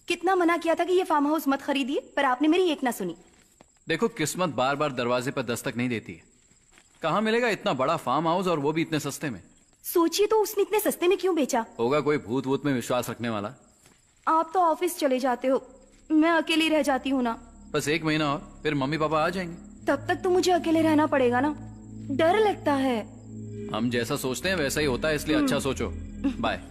कितना मना किया था कि ये फार्म हाउस मत खरीदिए, पर आपने मेरी एक ना सुनी। देखो, किस्मत बार बार दरवाजे पर दस्तक नहीं देती है। कहाँ मिलेगा इतना बड़ा फार्म हाउस, और वो भी इतने सस्ते में? सोचिए तो उसने इतने सस्ते में क्यों बेचा? होगा कोई भूत वूत में विश्वास रखने वाला। आप तो ऑफिस चले जाते हो, मैं अकेली रह जाती हूँ ना। बस 1 महीना और, फिर मम्मी पापा आ जाएंगे। तब तक तो मुझे अकेले रहना पड़ेगा ना, डर लगता है। हम जैसा सोचते हैं वैसा ही होता है, इसलिए अच्छा सोचो। बाय।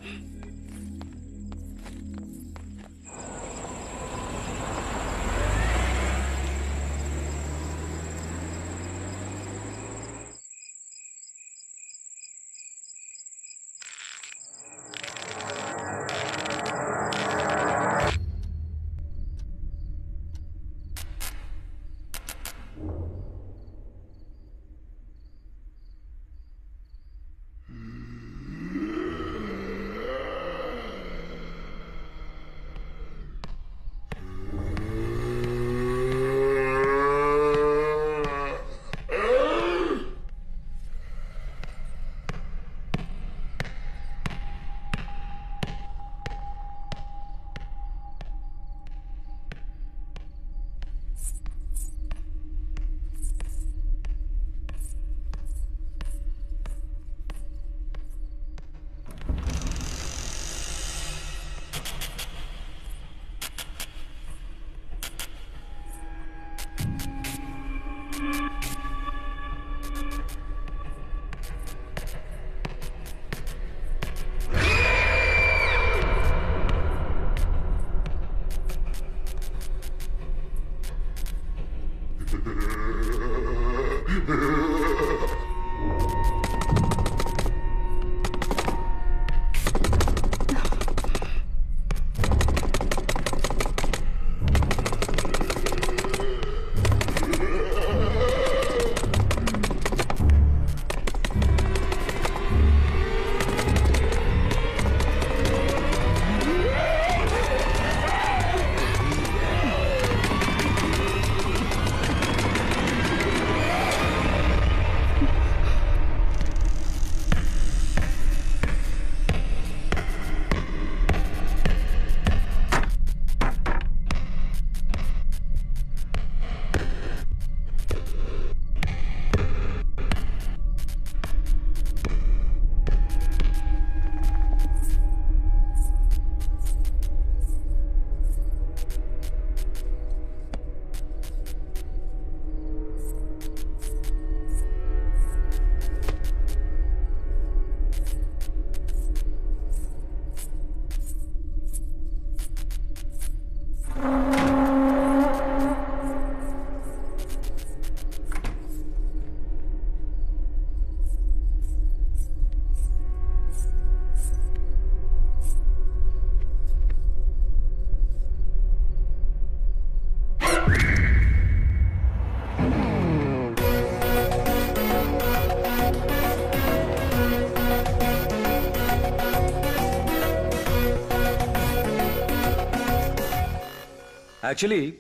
एक्चुअली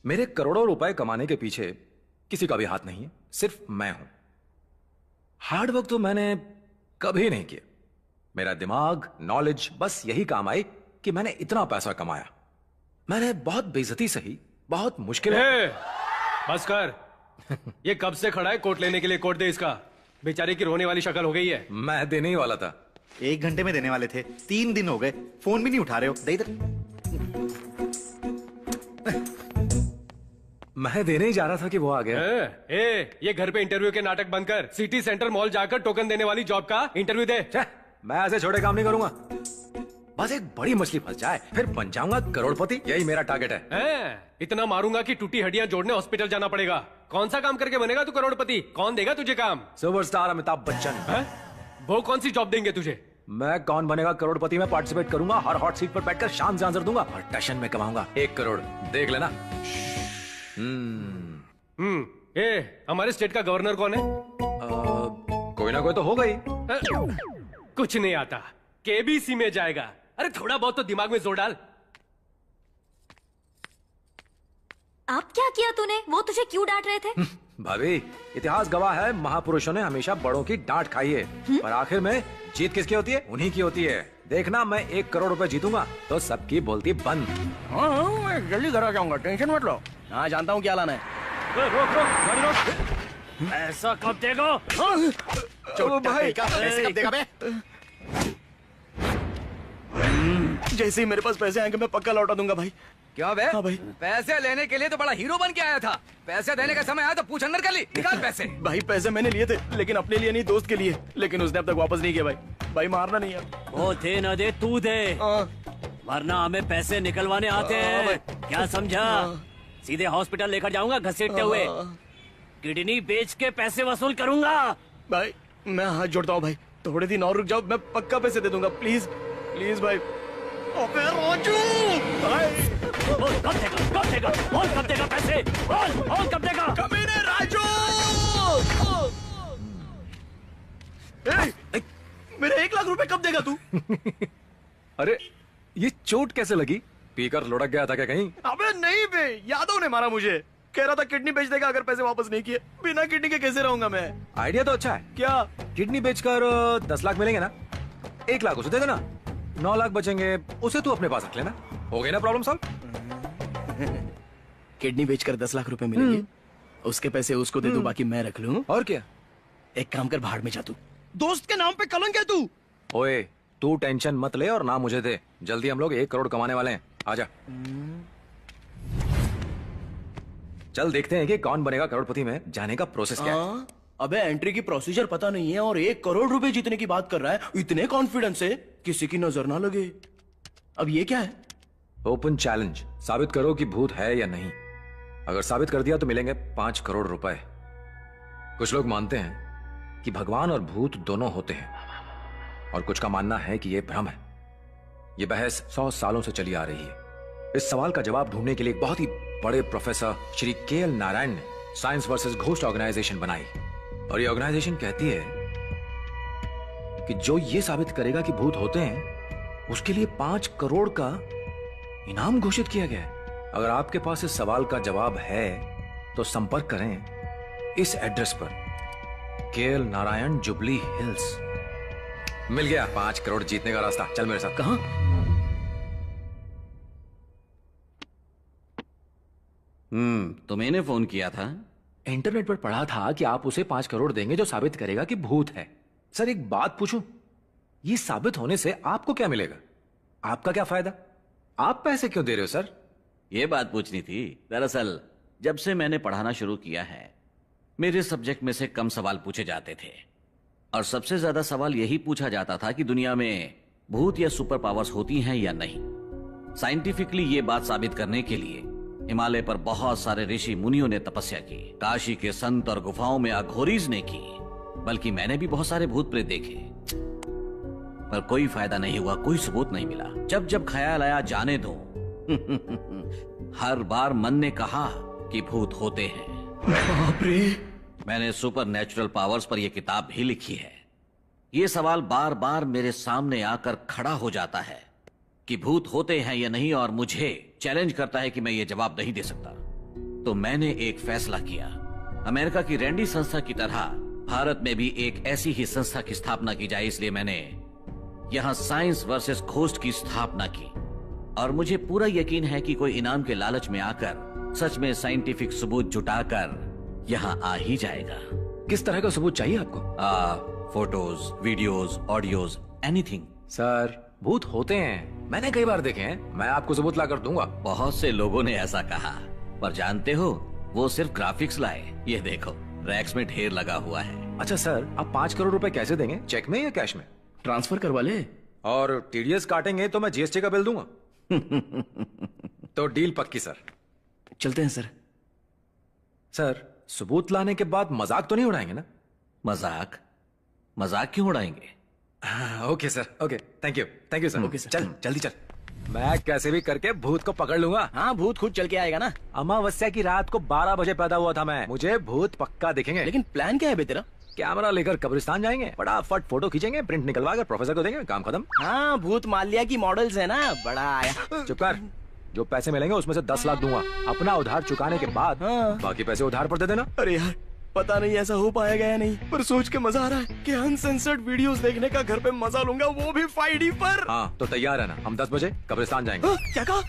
मेरे करोड़ों रुपए कमाने के पीछे किसी का भी हाथ नहीं है, सिर्फ मैं हूं। हार्ड वर्क तो मैंने कभी नहीं किया। मेरा दिमाग, नॉलेज बस यही काम आई कि मैंने इतना पैसा कमाया। मैंने बहुत बेइज्जती सही, बहुत मुश्किल बस कर। ये कब से खड़ा है कोट लेने के लिए? कोट दे इसका। बेचारे की रोने वाली शक्ल हो गई है। मैं देने ही वाला था। 1 घंटे में देने वाले थे, 3 दिन हो गए, फोन भी नहीं उठा रहे हो। दे इधर। मैं देने ही जा रहा था कि वो आ गया। ये घर पे इंटरव्यू के नाटक बंद कर। सिटी सेंटर मॉल जाकर टोकन देने वाली जॉब का इंटरव्यू दे। छे, मैं ऐसे छोटे काम नहीं करूंगा। बस एक बड़ी मछली फंस जाए, फिर बन जाऊंगा करोड़पति। यही मेरा टारगेट है। इतना मारूंगा कि टूटी हड्डियां जोड़ने हॉस्पिटल जाना पड़ेगा। कौन सा काम करके बनेगा तू करोड़पति? कौन देगा तुझे काम? सुपरस्टार अमिताभ बच्चन। वो कौन सी जॉब देंगे तुझे? मैं कौन बनेगा करोड़पति में पार्टिसिपेट करूंगा। हर हॉट सीट पर बैठकर शान से आंसर दूंगा और टशन में कमाऊंगा 1 करोड़। देख लेना। हमारे स्टेट का गवर्नर कौन है? कोई ना कोई तो होगा ही। कुछ नहीं आता। केबीसी में जाएगा। अरे थोड़ा बहुत तो दिमाग में जोर डाल। आप क्या किया तूने? वो तुझे क्यों डांट रहे थे? भाभी, इतिहास गवाह है, महापुरुषों ने हमेशा बड़ों की डांट खाई है। पर आखिर में जीत किसकी होती है? उन्हीं की होती है। देखना, मैं 1 करोड़ रुपए जीतूंगा तो सबकी बोलती बंद। हाँ, मैं जल्दी घर आ जाऊंगा, टेंशन मत लो। हाँ, जानता हूँ क्या लाना है। रोक गाड़ी रोक। ऐसा कब देगा? भाई ऐसे कब देगा बे? जैसे ही मेरे पास पैसे आएंगे मैं पक्का लौटा दूंगा भाई। क्या बे? हाँ भाई। पैसे लेने के लिए तो बड़ा हीरो बन के आया था। पैसे देने का समय आया तो पूछ अंदर कर ली। निकाल पैसे। भाई पैसे मैंने लिए थे, लेकिन अपने लिए नहीं, दोस्त के लिए। लेकिन उसने अब तक वापस नहीं किया भाई। भाई मारना नहीं है। वो दे न दे, तू दे, वरना हमें पैसे निकलवाने आते हैं। क्या समझा? सीधे हॉस्पिटल लेकर जाऊंगा घसीटते हुए। किडनी बेच के पैसे वसूल करूंगा। भाई मैं हाथ जोड़ता हूँ भाई, थोड़े दिन और रुक जाओ, मैं पक्का पैसे दे दूंगा। प्लीज प्लीज भाई। अबे राजू भाई, बोल कब देगा? कब देगा? बोल कब देगा पैसे? बोल कब देगा? कमीने राजू! मेरे 1 लाख रुपए कब देगा तू? अरे ये चोट कैसे लगी? पीकर लुढ़क गया था क्या कहीं? अबे नहीं बे, यादव ने मारा मुझे। कह रहा था किडनी बेच देगा अगर पैसे वापस नहीं किए। बिना किडनी के कैसे रहूंगा मैं? आइडिया तो अच्छा है। क्या? किडनी बेचकर 10 लाख मिलेंगे ना। 1 लाख उसे दे देना, 9 लाख बचेंगे, उसे तू अपने पास रख लेना। हो गई ना प्रॉब्लम सॉल्व। किडनी बेचकर 10 लाख रुपए मिलेंगे, उसके पैसे उसको दे दूं, बाकी मैं रख लूं। और क्या? एक काम कर, भाड़ में जा तू। दोस्त के नाम पे कलंक है तू। ओए, तू टेंशन मत ले और ना मुझे दे। जल्दी हम लोग 1 करोड़ कमाने वाले हैं। आजा, चल देखते हैं कि कौन बनेगा करोड़पति में जाने का प्रोसेस क्या है। अबे एंट्री की प्रोसीजर पता नहीं है और 1 करोड़ रुपए जीतने की बात कर रहा है इतने कॉन्फिडेंस से, किसी की नजर ना लगे। अब ये क्या है? Open challenge. साबित करो कि भूत है या नहीं। अगर साबित कर दिया तो मिलेंगे 5 करोड़ रुपए। कुछ लोग मानते हैं कि भगवान और भूत दोनों होते हैं, और कुछ का मानना है कि यह भ्रम है। यह बहस 100 सालों से चली आ रही है। इस सवाल का जवाब ढूंढने के लिए एक बहुत ही बड़े प्रोफेसर श्री के.एल. नारायण ने साइंस वर्सेस घोस्ट ऑर्गेनाइजेशन बनाई। और ये ऑर्गेनाइजेशन कहती है कि जो ये साबित करेगा कि भूत होते हैं, उसके लिए 5 करोड़ का इनाम घोषित किया गया है। अगर आपके पास इस सवाल का जवाब है तो संपर्क करें इस एड्रेस पर, के.एल. नारायण, जुबली हिल्स। मिल गया 5 करोड़ जीतने का रास्ता। चल मेरे साथ। कहां? तो मैंने फोन किया था। इंटरनेट पर पढ़ा था कि आप उसे 5 करोड़ देंगे जो साबित करेगा कि भूत है। सर एक बात पूछूं, ये साबित होने से आपको क्या मिलेगा? आपका क्या फायदा? आप पैसे क्यों दे रहे हो सर? ये बात पूछनी थी। दरअसल जब से मैंने पढ़ाना शुरू किया है, मेरे सब्जेक्ट में से कम सवाल पूछे जाते थे, और सबसे ज्यादा सवाल यही पूछा जाता था कि दुनिया में भूत या सुपर पावर्स होती हैं या नहीं। साइंटिफिकली ये बात साबित करने के लिए हिमालय पर बहुत सारे ऋषि मुनियों ने तपस्या की, काशी के संत और गुफाओं में अघोरीज ने की, बल्कि मैंने भी बहुत सारे भूत प्रेत देखे, पर कोई फायदा नहीं हुआ, कोई सबूत नहीं मिला। जब जब ख्याल आया जाने दो, हर बार मन ने कहा कि भूत होते हैं। बाप रे! मैंने सुपर नेचुरल पावर्स पर यह किताब भी लिखी है। यह सवाल बार बार मेरे सामने आकर खड़ा हो जाता है कि भूत होते हैं या नहीं, और मुझे चैलेंज करता है कि मैं ये जवाब नहीं दे सकता, तो मैंने एक फैसला किया। अमेरिका की रैंडी संस्था की तरह भारत में भी एक ऐसी ही संस्था की स्थापना की जाए, इसलिए मैंने यहां साइंस वर्सेस घोस्ट की स्थापना की। और मुझे पूरा यकीन है कि कोई इनाम के लालच में आकर सच में साइंटिफिक सबूत जुटाकर यहां आ ही जाएगा। किस तरह का सबूत चाहिए आपको? Photos, videos, audios, anything. Sir, भूत होते हैं, मैंने कई बार देखे हैं। मैं आपको सबूत ला कर दूंगा। बहुत से लोगों ने ऐसा कहा, पर जानते हो वो सिर्फ ग्राफिक्स लाए। ये देखो, रैक्स में ढेर लगा हुआ है। अच्छा सर, आप 5 करोड़ रुपए कैसे देंगे? चेक में या कैश में? ट्रांसफर करवा ले। और टीडीएस काटेंगे तो मैं जीएसटी का बिल दूंगा। तो डील पक्की सर। चलते हैं सर। सर, सबूत लाने के बाद मजाक तो नहीं उड़ाएंगे ना? मजाक? मजाक क्यों उड़ाएंगे? Okay sir, okay, thank you sir. Okay sir. चल जल्दी चल। मैं कैसे भी करके भूत को पकड़ लूंगा। हाँ, भूत खुद चल के आएगा ना। अमावस्या की रात को 12 बजे पैदा हुआ था मैं। मुझे भूत पक्का दिखेंगे। लेकिन प्लान क्या है बे तेरा? कैमरा लेकर कब्रिस्तान जाएंगे, फटाफट फोटो खींचेंगे, प्रिंट निकलवा कर प्रोफेसर को देंगे, काम खत्म। हाँ, भूत माल्या की मॉडल्स है ना, बड़ा आया। चुप कर। जो पैसे मिलेंगे उसमें से 10 लाख दूंगा। अपना उधार चुकाने के बाद बाकी पैसे उधार पर दे देना। अरे यार, पता नहीं ऐसा हो पाएगा या नहीं, पर सोच के मजा आ रहा है कि अनसेंसर्ड वीडियोस देखने का घर पे मजा लूंगा, वो भी 5D पर। हाँ, तो तैयार है ना? हम 10 बजे कब्रिस्तान जाएंगे। क्या कहा?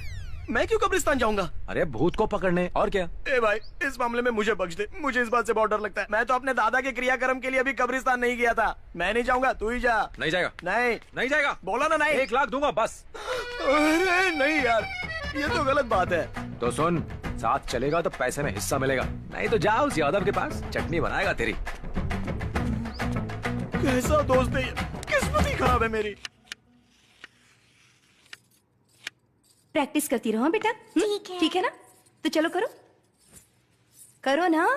मैं क्यों कब्रिस्तान जाऊंगा? अरे भूत को पकड़ने, और क्या? ए भाई, इस मामले में मुझे बख्श दे। मुझे इस बात से बहुत डर लगता है। मैं तो अपने दादा के क्रियाक्रम के लिए अभी कब्रिस्तान नहीं गया था। मैं नहीं जाऊंगा, तू ही जा। नहीं जाएगा? नहीं जाएगा। बोला ना, नहीं। 1 लाख दूंगा बस। अरे नहीं यार, ये तो गलत बात है। तो सुन, साथ चलेगा तो पैसे में हिस्सा मिलेगा, नहीं तो जा उस यादव के पास, चटनी बनाएगा तेरी। कैसा दोस्त है ये, किस्मत ही खराब है मेरी। प्रैक्टिस करती रहो बेटा। ठीक है। ठीक है ना? तो चलो करो, करो ना।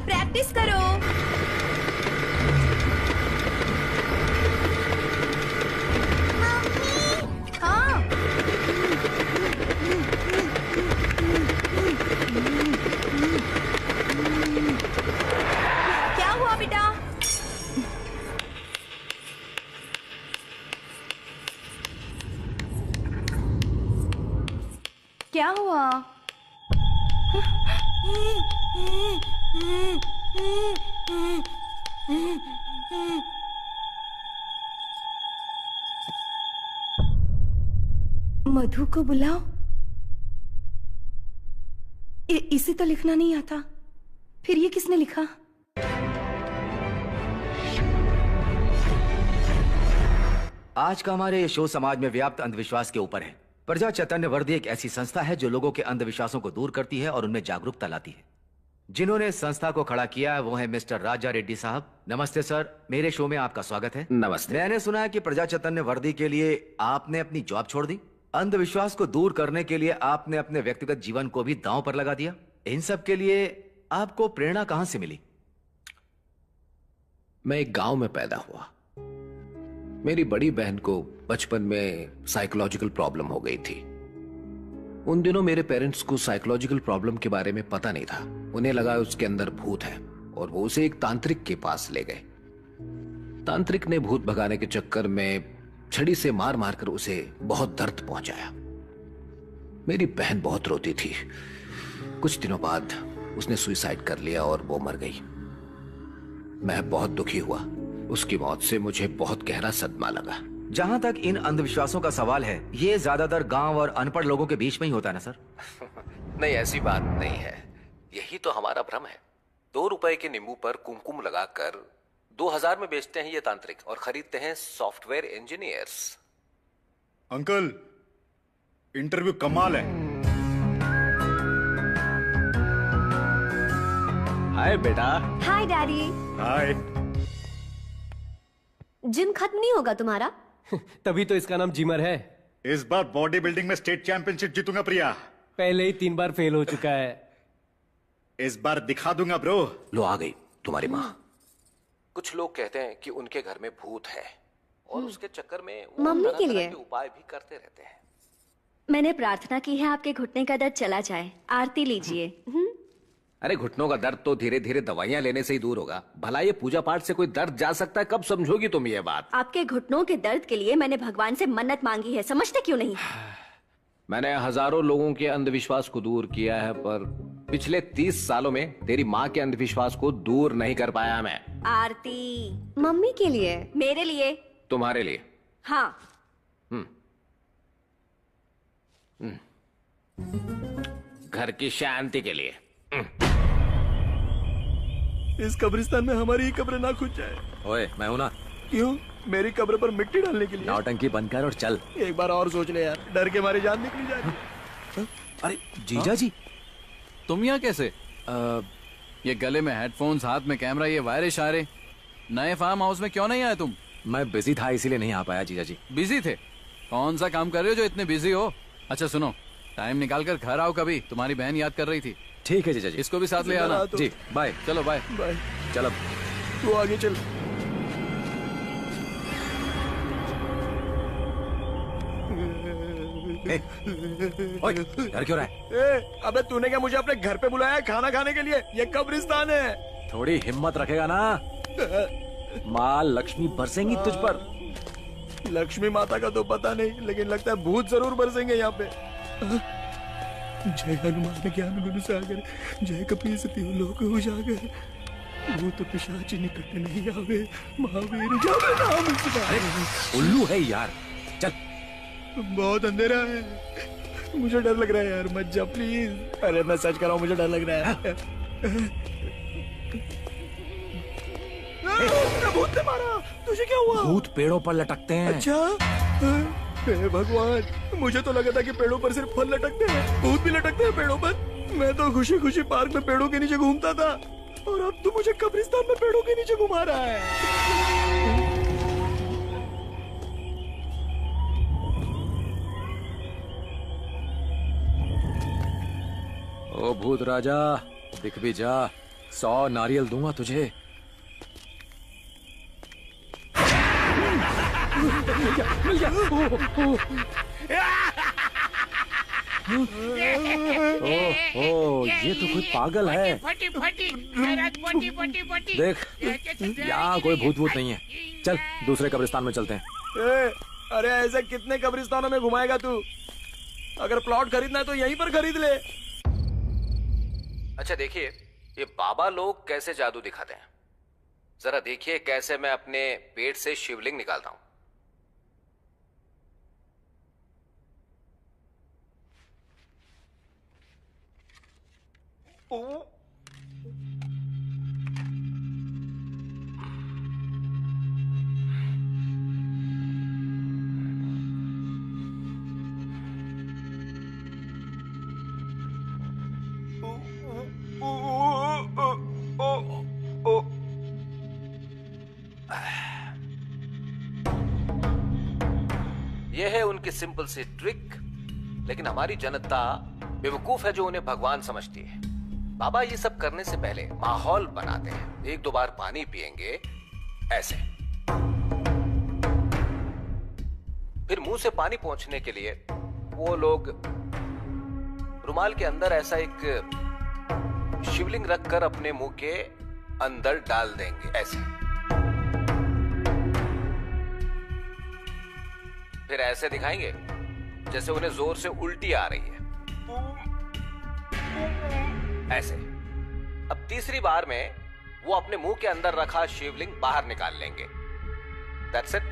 प्रैक्टिस करो। हाँ, क्या हुआ बेटा? क्या हुआ? मधु को बुलाओ। इसे तो लिखना नहीं आता, फिर ये किसने लिखा? आज का हमारे ये शो समाज में व्याप्त अंधविश्वास के ऊपर है। प्रजा चैतन्य वर्दी एक ऐसी संस्था है जो लोगों के अंधविश्वासों को दूर करती है और उनमें जागरूकता लाती है। जिन्होंने इस संस्था को खड़ा किया है वो है मिस्टर राजा रेड्डी साहब। नमस्ते सर, मेरे शो में आपका स्वागत है। नमस्ते। मैंने सुना है कि प्रजा चैतन्य वर्दी के लिए आपने अपनी जॉब छोड़ दी, अंधविश्वास को दूर करने के लिए आपने अपने व्यक्तिगत जीवन को भी दांव पर लगा दिया। इन सब के लिए आपको प्रेरणा कहां से मिली? मैं एक गांव में पैदा हुआ। मेरी बड़ी बहन को बचपन में साइकोलॉजिकल प्रॉब्लम हो गई थी। उन दिनों मेरे पेरेंट्स को साइकोलॉजिकल प्रॉब्लम के बारे में पता नहीं था। उन्हें लगा उसके अंदर भूत है और वो उसे एक तांत्रिक के पास ले गए। तांत्रिक ने भूत भगाने के चक्कर में छड़ी से मार मारकर उसे बहुत दर्द पहुंचाया। मेरी बहन बहुत रोती थी। कुछ दिनों बाद उसने सुसाइड कर लिया और वो मर गई। मैं बहुत दुखी हुआ। उसकी मौत से मुझे बहुत गहरा सदमा लगा। जहां तक इन अंधविश्वासों का सवाल है, ये ज्यादातर गांव और अनपढ़ लोगों के बीच में ही होता है ना सर? नहीं, ऐसी बात नहीं है। यही तो हमारा भ्रम है। 2 रुपए के नींबू पर कुमकुम लगाकर 2000 में बेचते हैं ये तांत्रिक और खरीदते हैं सॉफ्टवेयर इंजीनियर्स। अंकल, इंटरव्यू कमाल है। हाय बेटा। हाय डैडी। हाय। जिम खत्म नहीं होगा तुम्हारा? तभी तो इसका नाम जिमर है। इस बार बॉडी बिल्डिंग में स्टेट चैंपियनशिप जीतूंगा प्रिया। पहले ही 3 बार फेल हो चुका है। इस बार दिखा दूंगा ब्रो। लो आ गई तुम्हारी माँ। कुछ लोग कहते हैं कि उनके घर में भूत है और उसके चक्कर में वो मम्मी तरह-तरह के लिए? उपाय भी करते रहते हैं। मैंने प्रार्थना की है आपके घुटने का दर्द चला जाए। आरती लीजिए। अरे घुटनों का दर्द तो धीरे धीरे दवाइयां लेने से ही दूर होगा। भला ये पूजा पाठ से कोई दर्द जा सकता है? कब समझोगी तुम ये बात? आपके घुटनों के दर्द के लिए मैंने भगवान से मन्नत मांगी है, समझते क्यों नहीं? मैंने हजारों लोगों के अंधविश्वास को दूर किया है, पर पिछले 30 सालों में तेरी माँ के अंधविश्वास को दूर नहीं कर पाया मैं। आरती मम्मी के लिए, मेरे लिए, तुम्हारे लिए। हाँ। घर की शांति के लिए। इस कब्रिस्तान में हमारी ही कब्र ना खुद जाए। ओए मैं हूं ना। क्यों? मेरी कब्र पर मिट्टी डालने के लिए? नौटंकी बंद कर और चल। एक बार और सोच ले यार, डर के मारे जान निकली जा रही है। अरे जीजा जी, तुम यहाँ कैसे? ये गले में हेडफोन्स, हाथ में कैमरा, ये वायरे शायरे, नए फार्म हाउस में क्यों नहीं आए तुम? मैं बिजी था इसीलिए नहीं आ पाया जीजा जी। बिजी थे? कौन सा काम कर रहे हो जो इतने बिजी हो? अच्छा सुनो, टाइम निकाल कर घर आओ कभी, तुम्हारी बहन याद कर रही थी। ठीक है जीजा जी। इसको भी साथ ले आना। जी बाय। चलो बाय। बाय। चल अब तू आगे चल। ओए डर क्यों रहा है? अबे तूने क्या मुझे अपने घर पे बुलाया खाना खाने के लिए? ये कब्रिस्तान है। थोड़ी हिम्मत रखेगा ना, माँ लक्ष्मी बरसेंगी तुझ पर। लक्ष्मी माता का तो पता नहीं, लेकिन लगता है भूत जरूर बरसेंगे यहाँ पे। जय हनुमान ज्ञान गुण सागर, जय कपीस तिहु लोक उजागर, भूत पिशाच निकट नहीं आवे, महावीर जावे नाम सुनावे। उल्लू है यार, चल। बहुत अंधेरा है, मुझे डर लग रहा है यार, मत जा प्लीज। अरे मैं सच कर रहा हूँ, मुझे डर लग रहा है। भूत ने मारा। तुझे क्या हुआ? भूत पेड़ों पर लटकते हैं। अच्छा, हे भगवान, मुझे तो लगा था कि पेड़ों पर सिर्फ फल लटकते हैं, भूत भी लटकते हैं पेड़ों पर। मैं तो खुशी खुशी पार्क में पेड़ों के नीचे घूमता था, और अब तू मुझे कब्रिस्तान में पेड़ों के नीचे घुमा रहा है। ओ भूत राजा, दिख भी जा, 100 नारियल दूंगा तुझे। ओह, ये तो कोई पागल है। देख, यहाँ कोई भूत वूत नहीं है। चल दूसरे कब्रिस्तान में चलते हैं। अरे ऐसे कितने कब्रिस्तानों में घुमाएगा तू? अगर प्लॉट खरीदना है तो यहीं पर खरीद ले। अच्छा देखिए, ये बाबा लोग कैसे जादू दिखाते हैं। जरा देखिए कैसे मैं अपने पेट से शिवलिंग निकालता हूं। यह है उनकी सिंपल सी ट्रिक, लेकिन हमारी जनता बेवकूफ है जो उन्हें भगवान समझती है। बाबा ये सब करने से पहले माहौल बनाते हैं। 1-2 बार पानी पिएंगे ऐसे, फिर मुंह से पानी पहुंचने के लिए वो लोग रुमाल के अंदर ऐसा एक शिवलिंग रखकर अपने मुंह के अंदर डाल देंगे ऐसे। फिर ऐसे दिखाएंगे जैसे उन्हें जोर से उल्टी आ रही है, ऐसे। अब तीसरी बार में वो अपने मुंह के अंदर रखा शिवलिंग बाहर निकाल लेंगे। That's it।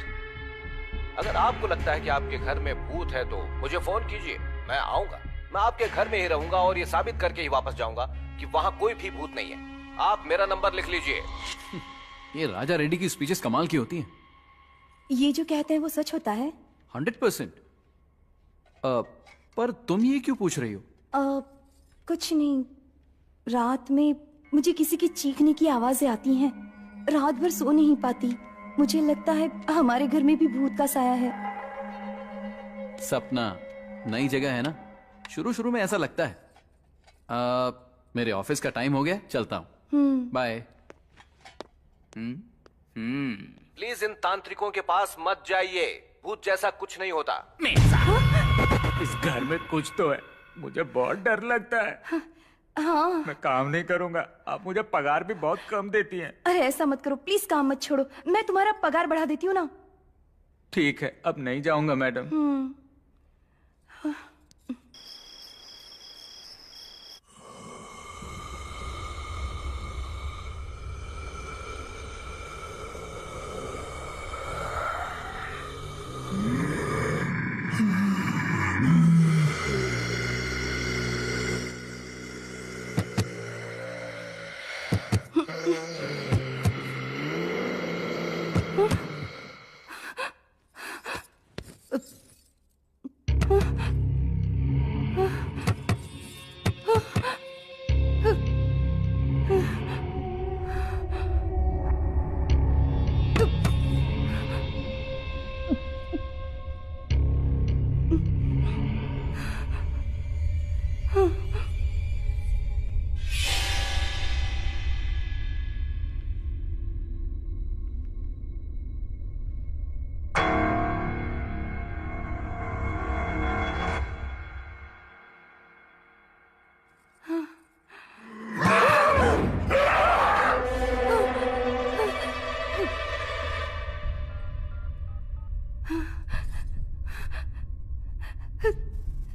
अगर आपको लगता है कि आपके घर में भूत है तो मुझे फोन कीजिए, मैं आऊंगा। मैं आपके घर में ही रहूंगा और ये साबित करके ही वापस जाऊंगा कि वहां कोई भी भूत नहीं है। आप मेरा नंबर लिख लीजिए। ये राजा रेड्डी की स्पीचेस कमाल की होती हैं। ये जो कहते हैं वो सच होता है? 100%। पर तुम ये क्यों पूछ रही हो? कुछ नहीं, रात में मुझे किसी की चीखने की आवाजें आती हैं। रात भर सो नहीं पाती। मुझे लगता है हमारे घर में भी भूत का साया है। सपना, नई जगह है ना, शुरू शुरू में ऐसा लगता है। मेरे ऑफिस का टाइम हो गया, चलता हूँ। बाय। प्लीज इन तांत्रिकों के पास मत जाइए, भूत जैसा कुछ नहीं होता। इस घर में कुछ तो है, मुझे बहुत डर लगता है। हाँ। मैं काम नहीं करूंगा, आप मुझे पगार भी बहुत कम देती हैं। अरे ऐसा मत करो प्लीज, काम मत छोड़ो, मैं तुम्हारा पगार बढ़ा देती हूँ ना। ठीक है, अब नहीं जाऊंगा मैडम।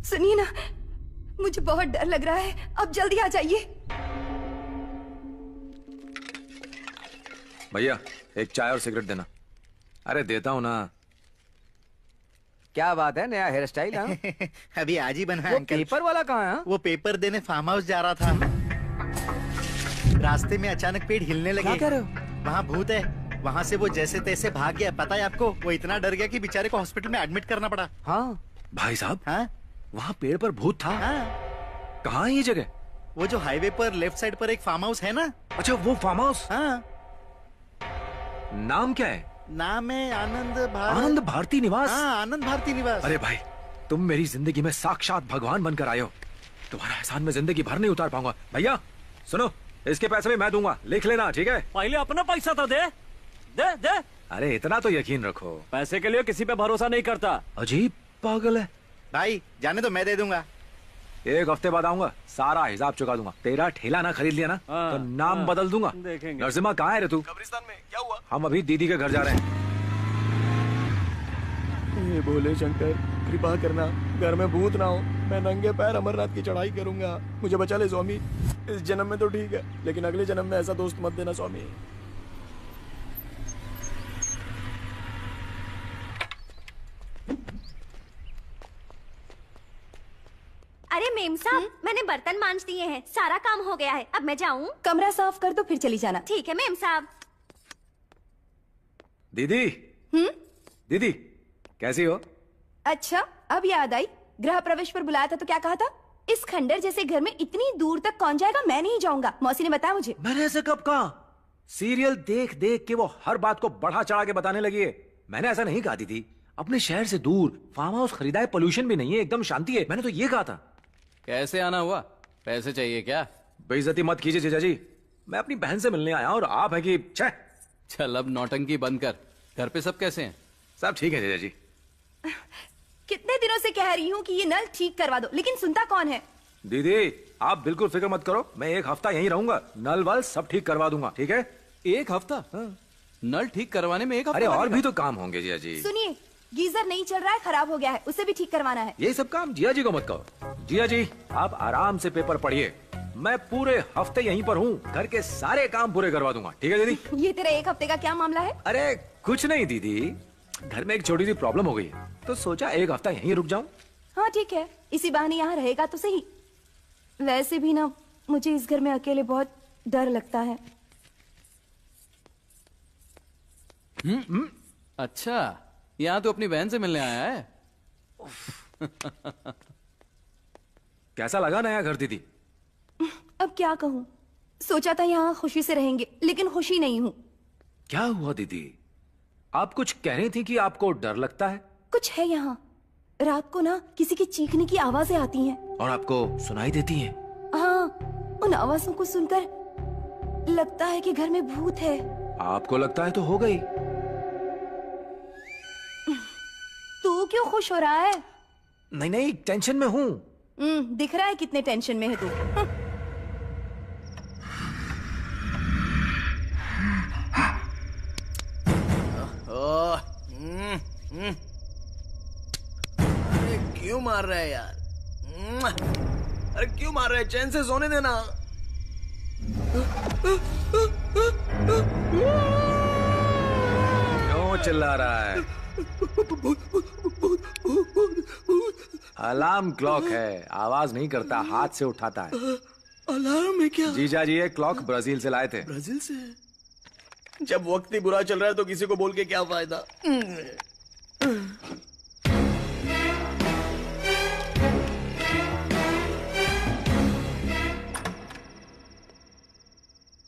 सुनिए ना, मुझे बहुत डर लग रहा है, अब जल्दी आ जाइए। भैया एक चाय और सिगरेट देना। अरे देता हूँ ना। क्या बात है, नया हेयर स्टाइल? हाँ? अभी आज ही बना है अंकल। पेपर वाला कहाँ है? हाँ? वो पेपर देने फार्म हाउस जा रहा था, रास्ते में अचानक पेड़ हिलने लगे। क्या कह रहे हो? वहाँ भूत है। वहाँ से वो जैसे तैसे भाग गया। पता है आपको, वो इतना डर गया कि बेचारे को हॉस्पिटल में एडमिट करना पड़ा। हाँ भाई साहब, हाँ वहाँ पेड़ पर भूत था? हाँ, कहाँ है ये जगह? वो जो हाईवे पर लेफ्ट साइड पर एक फार्म हाउस है ना। अच्छा वो फार्म हाउस। हाँ, नाम क्या है? नाम है आनंद भारती निवास। हाँ, आनंद भारती निवास। अरे भाई, तुम मेरी जिंदगी में साक्षात भगवान बनकर आए हो। तुम्हारा एहसान मैं जिंदगी भर नहीं उतार पाऊंगा। भैया सुनो, इसके पैसे भी मैं दूंगा, लिख लेना, ठीक है? पहले अपना पैसा तो दे दे दे। अरे इतना तो यकीन रखो। पैसे के लिए किसी पे भरोसा नहीं करता। अजीब पागल है। भाई जाने तो मैं दे दूंगा। एक हफ्ते बाद आऊंगा, सारा हिसाब चुका दूंगा। तेरा ठेला ना खरीद लिया ना तो नाम बदल दूंगा। देखेंगे। नरसिम्हा कहाँ है रे तू? कब्रिस्तान में। क्या हुआ? हम अभी दीदी के घर जा रहे हैं। ये बोले शंकर, कृपा करना घर में भूत ना हो। मैं नंगे पैर अमरनाथ की चढ़ाई करूंगा, मुझे बचा ले स्वामी। इस जन्म में तो ठीक है, लेकिन अगले जन्म में ऐसा दोस्त मत देना स्वामी। अरे मेम साहब, मैंने बर्तन मांज दिए हैं, सारा काम हो गया है, अब मैं जाऊं? कमरा साफ कर दो फिर चली जाना। ठीक है मेम साहब। दीदी। दीदी कैसी हो? अच्छा अब याद आई, गृह प्रवेश पर बुलाया था तो क्या कहा था? इस खंडर जैसे घर में इतनी दूर तक कौन जाएगा, मैं नहीं जाऊंगा। मौसी ने बताया मुझे। मैंने ऐसे कब कहा? सीरियल देख देख के वो हर बात को बढ़ा चढ़ा के बताने लगी है। मैंने ऐसा नहीं कहा दीदी। अपने शहर से दूर फार्म हाउस खरीदा है, पोल्यूशन भी नहीं है, एकदम शांति है। मैंने तो ये कहा था। कैसे आना हुआ? पैसे चाहिए क्या? बेइज्जती मत कीजिए जीजा जी, मैं अपनी बहन से मिलने आया और आप है कि छह। चल अब नौटंकी बंद कर। घर पे सब कैसे हैं? सब ठीक है जीजा जी। कितने दिनों से कह रही हूँ कि ये नल ठीक करवा दो, लेकिन सुनता कौन है? दीदी आप बिल्कुल फिक्र मत करो, मैं एक हफ्ता यहीं रहूंगा, नल वल सब ठीक करवा दूंगा, ठीक है? एक हफ्ता? नल ठीक करवाने में एक हफ्ता? अरे और लगेगा? भी तो काम होंगे जीजा जी। सुनिए, गीजर नहीं चल रहा है, खराब हो गया है, उसे भी ठीक करवाना है। ये सब काम जिया जी को मत कहो। जिया जी आप आराम से पेपर पढ़िए, मैं पूरे हफ्ते यहीं पर हूँ, घर के सारे काम पूरे करवा दूंगा, ठीक है दीदी? ये तेरा एक हफ्ते का क्या मामला है? अरे कुछ नहीं दीदी, घर में एक छोटी सी प्रॉब्लम हो गई है, तो सोचा एक हफ्ता यहीं रुक जाऊं। हाँ ठीक है, इसी बहाने यहाँ रहेगा तो सही। वैसे भी ना मुझे इस घर में अकेले बहुत डर लगता है। अच्छा, यहाँ तो अपनी बहन से मिलने आया है। कैसा लगा नया घर दीदी? अब क्या कहूँ, सोचा था यहाँ खुशी से रहेंगे, लेकिन खुशी नहीं हूँ। क्या हुआ दीदी? आप कुछ कह रही थी कि आपको डर लगता है। कुछ है यहाँ, रात को ना किसी की चीखने की आवाजें आती हैं। और आपको सुनाई देती हैं? हाँ, उन आवाजों को सुनकर लगता है कि घर में भूत है। आपको लगता है तो हो गई। तू क्यों खुश हो रहा है? नहीं नहीं, टेंशन में हूँ। दिख रहा है कितने टेंशन में है तू। अरे क्यों मार रहा है यार? अरे क्यों मार रहा है? चैन से सोने देना। क्यों चिल्ला रहा है? अलार्म क्लॉक है, आवाज नहीं करता, हाथ से उठाता है। अलार्म है क्या? जीजा जी, ये क्लॉक ब्राजील से लाए थे। ब्राजील से? जब वक्त ही बुरा चल रहा है तो किसी को बोल के क्या फायदा?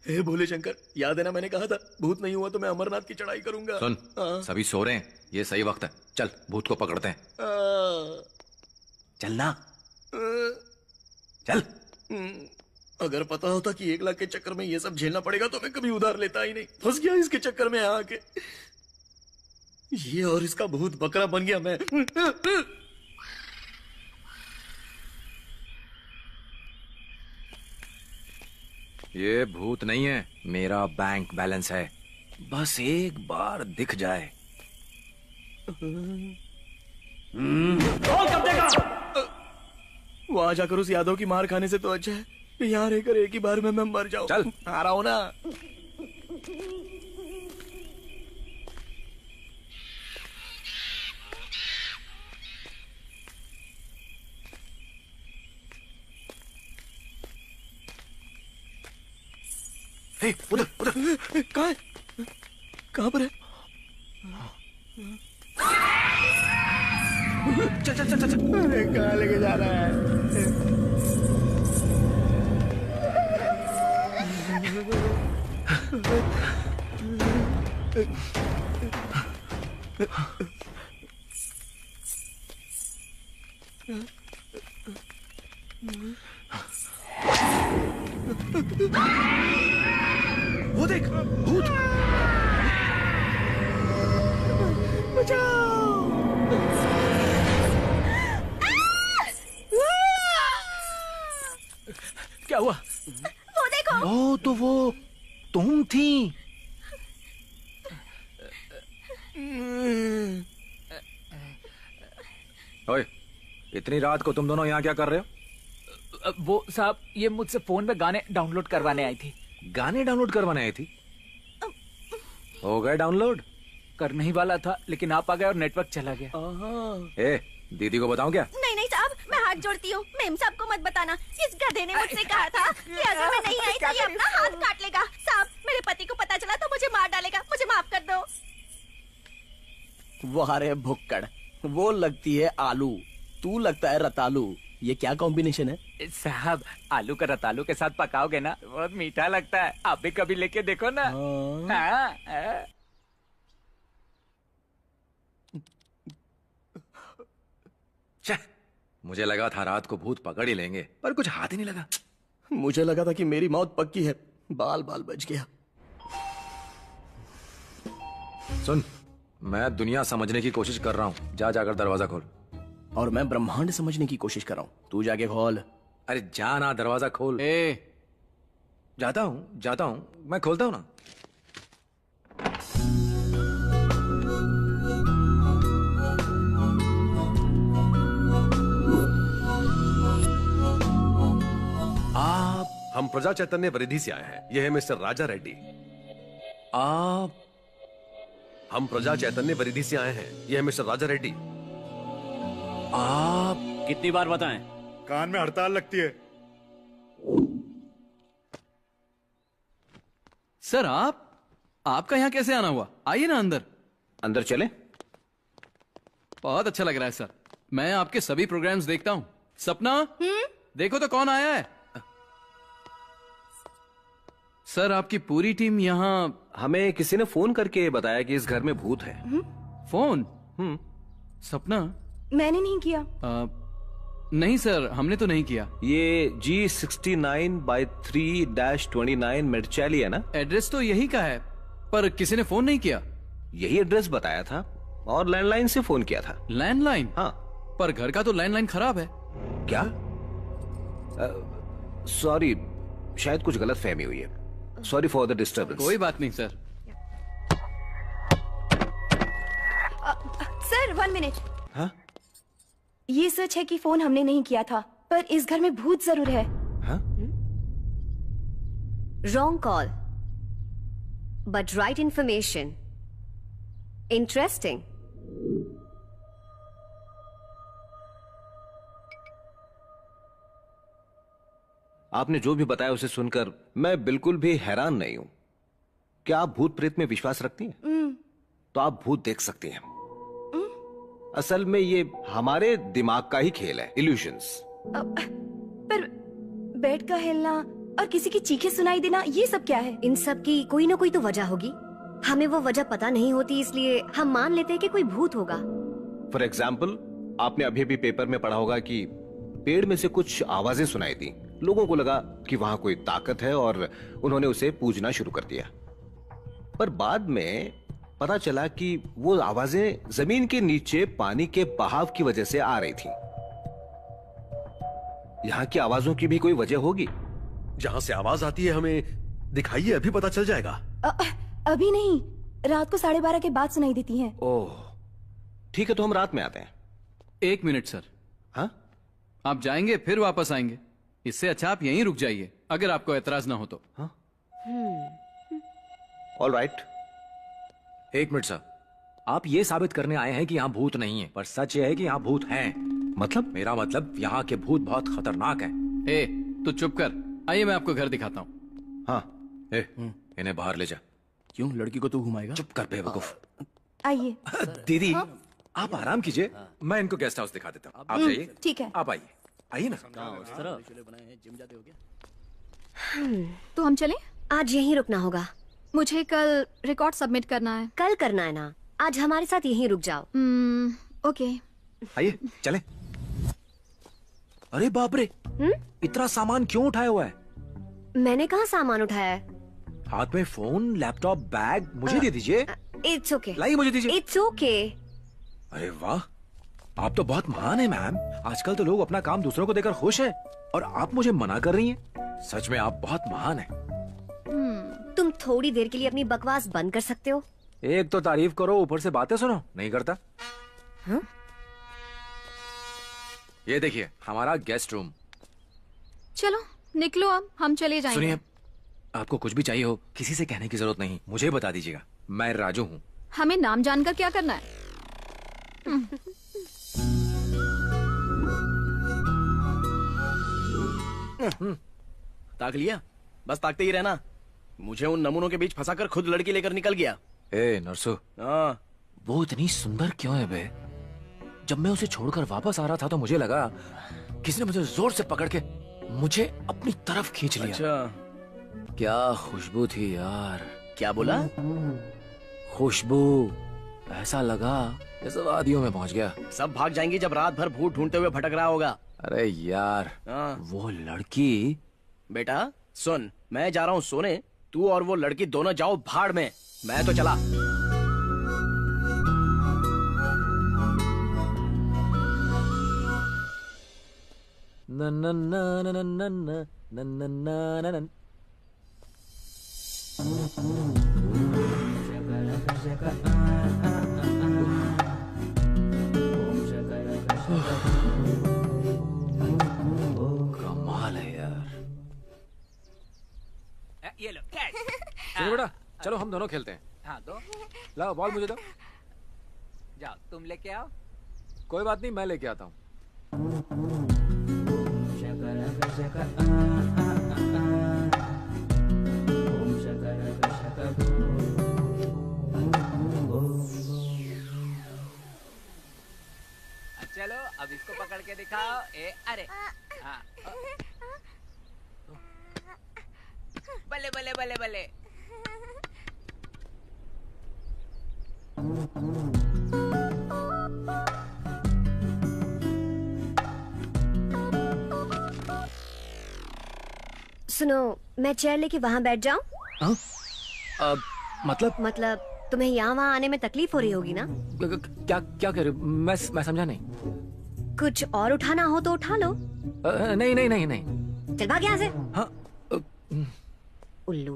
हे भोले शंकर, याद है ना मैंने कहा था भूत नहीं हुआ तो मैं अमरनाथ की चढ़ाई करूंगा। सुन, सभी सो रहे हैं, ये सही वक्त है। चल भूत को पकड़ते हैं। चलना, चल। अगर पता होता कि 1 लाख के चक्कर में ये सब झेलना पड़ेगा तो मैं कभी उधार लेता ही नहीं। फंस गया इसके चक्कर में आके। ये और इसका भूत बकरा बन गया मैं। ये भूत नहीं है, मेरा बैंक बैलेंस है। बस एक बार दिख जाए। वहां जाकर उस यादव की मार खाने से तो अच्छा है कि यहाँ रहकर एक ही बार में मैं मर जाऊं। चल, आ रहा हूं ना। उधर उधर। कहाँ है? कहाँ पर है? चल चल चल चल। अरे कहाँ लेके जा रहा है? वो देख, भूत। क्या हुआ? वो देखो। ओ, तो वो तुम थी। ओए, इतनी रात को तुम दोनों यहाँ क्या कर रहे हो? वो साहब, ये मुझसे फोन पे गाने डाउनलोड करवाने आई थी। गाने डाउनलोड करवाने आई थी? हो गए डाउनलोड? करने ही वाला था, लेकिन आप आ गए और नेटवर्क चला गया। ए, दीदी को बताऊं क्या? नहीं नहीं साहब, मैं हाथ जोड़ती हूँ, मेम साहब को मत बताना। इस गधे ने मुझसे कहा था कि अगर मैं नहीं आई तो ये अपना हाथ काट लेगा। साहब, मेरे पति को पता चला तो मुझे मार डालेगा। मुझे माफ कर दो। वाह रे भुक्कड़, वो लगती है आलू, तू लगता है रतालू। ये क्या कॉम्बिनेशन है? साहब, आलू का रतालू के साथ पकाओगे ना, बहुत मीठा लगता है। आप भी कभी लेके देखो ना। हाँ। मुझे लगा था रात को भूत पकड़ ही लेंगे, पर कुछ हाथ ही नहीं लगा। मुझे लगा था कि मेरी मौत पक्की है, बाल बाल बच गया। सुन, मैं दुनिया समझने की कोशिश कर रहा हूँ, जा जाकर दरवाजा खोल। और मैं ब्रह्मांड समझने की कोशिश कर रहा हूँ, तू जाके खोल। अरे जा ना, दरवाजा खोल। जाता हूँ, मैं खोलता हूँ ना। हम प्रजा चैतन्य वरिधि से आए हैं। यह है मिस्टर राजा रेड्डी। आप? हम प्रजा चैतन्य वरिधि से आए हैं। यह है मिस्टर राजा रेड्डी। आप? कितनी बार बताएं? कान में हड़ताल लगती है। सर, आपका यहाँ कैसे आना हुआ? आइए ना अंदर। अंदर चले? बहुत अच्छा लग रहा है सर, मैं आपके सभी प्रोग्राम्स देखता हूँ। सपना, देखो तो कौन आया है। सर आपकी पूरी टीम यहाँ। हमें किसी ने फोन करके बताया कि इस घर में भूत है। फोन? सपना? मैंने नहीं किया। नहीं सर, हमने तो नहीं किया। ये G69/3-29 मेडचैली है ना? एड्रेस तो यही का है, पर किसी ने फोन नहीं किया। यही एड्रेस बताया था और लैंडलाइन से फोन किया था। लैंडलाइन? हाँ। पर घर का तो लैंडलाइन खराब है। क्या? सॉरी, शायद कुछ गलत फहमी हुई है। Sorry for the disturbance. कोई बात नहीं सर। Sir 1 minute. हाँ? ये सच है कि फोन हमने नहीं किया था, पर इस घर में भूत जरूर है। हाँ? Wrong call, but right information. Interesting. आपने जो भी बताया उसे सुनकर मैं बिल्कुल भी हैरान नहीं हूं। क्या आप भूत प्रेत में विश्वास रखती हैं? तो आप भूत देख सकती हैं। असल में ये हमारे दिमाग का ही खेल है, इल्यूशंस। पर बेड का हिलना और किसी की चीखें सुनाई देना, ये सब क्या है? इन सब की कोई ना कोई तो वजह होगी। हमें वो वजह पता नहीं होती, इसलिए हम मान लेते हैं कि कोई भूत होगा। फॉर एग्जाम्पल, आपने अभी भी पेपर में पढ़ा होगा कि पेड़ में से कुछ आवाजें सुनाई दी। लोगों को लगा कि वहां कोई ताकत है और उन्होंने उसे पूजना शुरू कर दिया। पर बाद में पता चला कि वो आवाजें जमीन के नीचे पानी के बहाव की वजह से आ रही थी। यहाँ की आवाजों की भी कोई वजह होगी। जहां से आवाज आती है हमें दिखाइए, अभी पता चल जाएगा। अभी नहीं, रात को 12:30 के बाद सुनाई देती हैं। ओह, ठीक है, तो हम रात में आते हैं। 1 मिनट सर। हाँ? आप जाएंगे फिर वापस आएंगे, इससे अच्छा आप यहीं रुक जाइए, अगर आपको एतराज ना हो तो। हाँ? All right. 1 मिनट सर, आप ये साबित करने आए हैं कि यहाँ भूत नहीं है, पर सच ये है कि यहाँ भूत हैं। मतलब? मेरा मतलब यहाँ के भूत बहुत खतरनाक हैं। ए, तू चुप कर। आइए मैं आपको घर दिखाता हूँ। हाँ। इन्हें बाहर ले जा। क्यों, लड़की को तू घुमाएगा? चुप कर बेवकूफ। आइए। दीदी, आप आराम कीजिए, मैं इनको गेस्ट हाउस दिखा देता हूँ। आप जाइए। ठीक है। आप आइए, आइए ना। तो हम चलें? आज यहीं रुकना होगा। मुझे कल रिकॉर्ड सबमिट करना है। कल करना है ना, आज हमारे साथ यहीं रुक जाओ। ओके। आइए चलें। अरे बाप रे, इतना सामान क्यों उठाया हुआ है? मैंने कहाँ सामान उठाया है? हाथ में फोन, लैपटॉप, बैग मुझे दे दीजिए। It's okay. लाइए मुझे दीजिए। It's okay. अरे वाह, आप तो बहुत महान हैं मैम। आजकल तो लोग अपना काम दूसरों को देकर खुश हैं, और आप मुझे मना कर रही हैं। सच में आप बहुत महान हैं। तुम थोड़ी देर के लिए अपनी बकवास बंद कर सकते हो? एक तो तारीफ करो, ऊपर से बातें सुनो। नहीं करता? हाँ? ये देखिए हमारा गेस्ट रूम। चलो निकलो, अब हम चले जाएंगे। सुनिए, आपको कुछ भी चाहिए हो किसी से कहने की जरूरत नहीं, मुझे बता दीजिएगा। मैं राजू हूँ। हमें नाम जानकर क्या करना है? ताक लिया? बस ताकते ही रहना। मुझे उन नमूनों के बीच फंसाकर खुद लड़की लेकर निकल गया। ए नरसू, हाँ। वो इतनी सुंदर क्यों है बे? जब मैं उसे छोड़कर वापस आ रहा था तो मुझे लगा किसी ने मुझे जोर से पकड़ के मुझे अपनी तरफ खींच लिया। अच्छा। क्या खुशबू थी यार। क्या बोला? खुशबू, ऐसा लगा जैसे वादियों में पहुंच गया। सब भाग जाएंगे जब रात भर भूत ढूंढते हुए भटक रहा होगा। अरे यार, वो लड़की। बेटा सुन, मैं जा रहा हूँ सोने, तू और वो लड़की दोनों जाओ भाड़ में। मैं तो चला। न न न न न न न न न न न। कमाल है यार। ये लो कैच। चलो बेटा, चलो हम दोनों खेलते हैं। हाँ दो। लाओ बॉल मुझे दो। जाओ तुम लेके आओ। कोई बात नहीं, मैं लेके आता हूँ। चलो अब इसको पकड़ के दिखाओ। अरे हाँ। बल्ले बल्ले बले बले। सुनो, मैं चेयर लेके वहाँ बैठ जाऊँ? मतलब तुम्हें यहाँ वहाँ आने में तकलीफ हो रही होगी ना? क्या क्या कह रहे हो? मैं समझा नहीं। कुछ और उठाना हो तो उठा लो। नहीं नहीं नहीं नहीं। चल भाग यहाँ से। हाँ। उल्लू।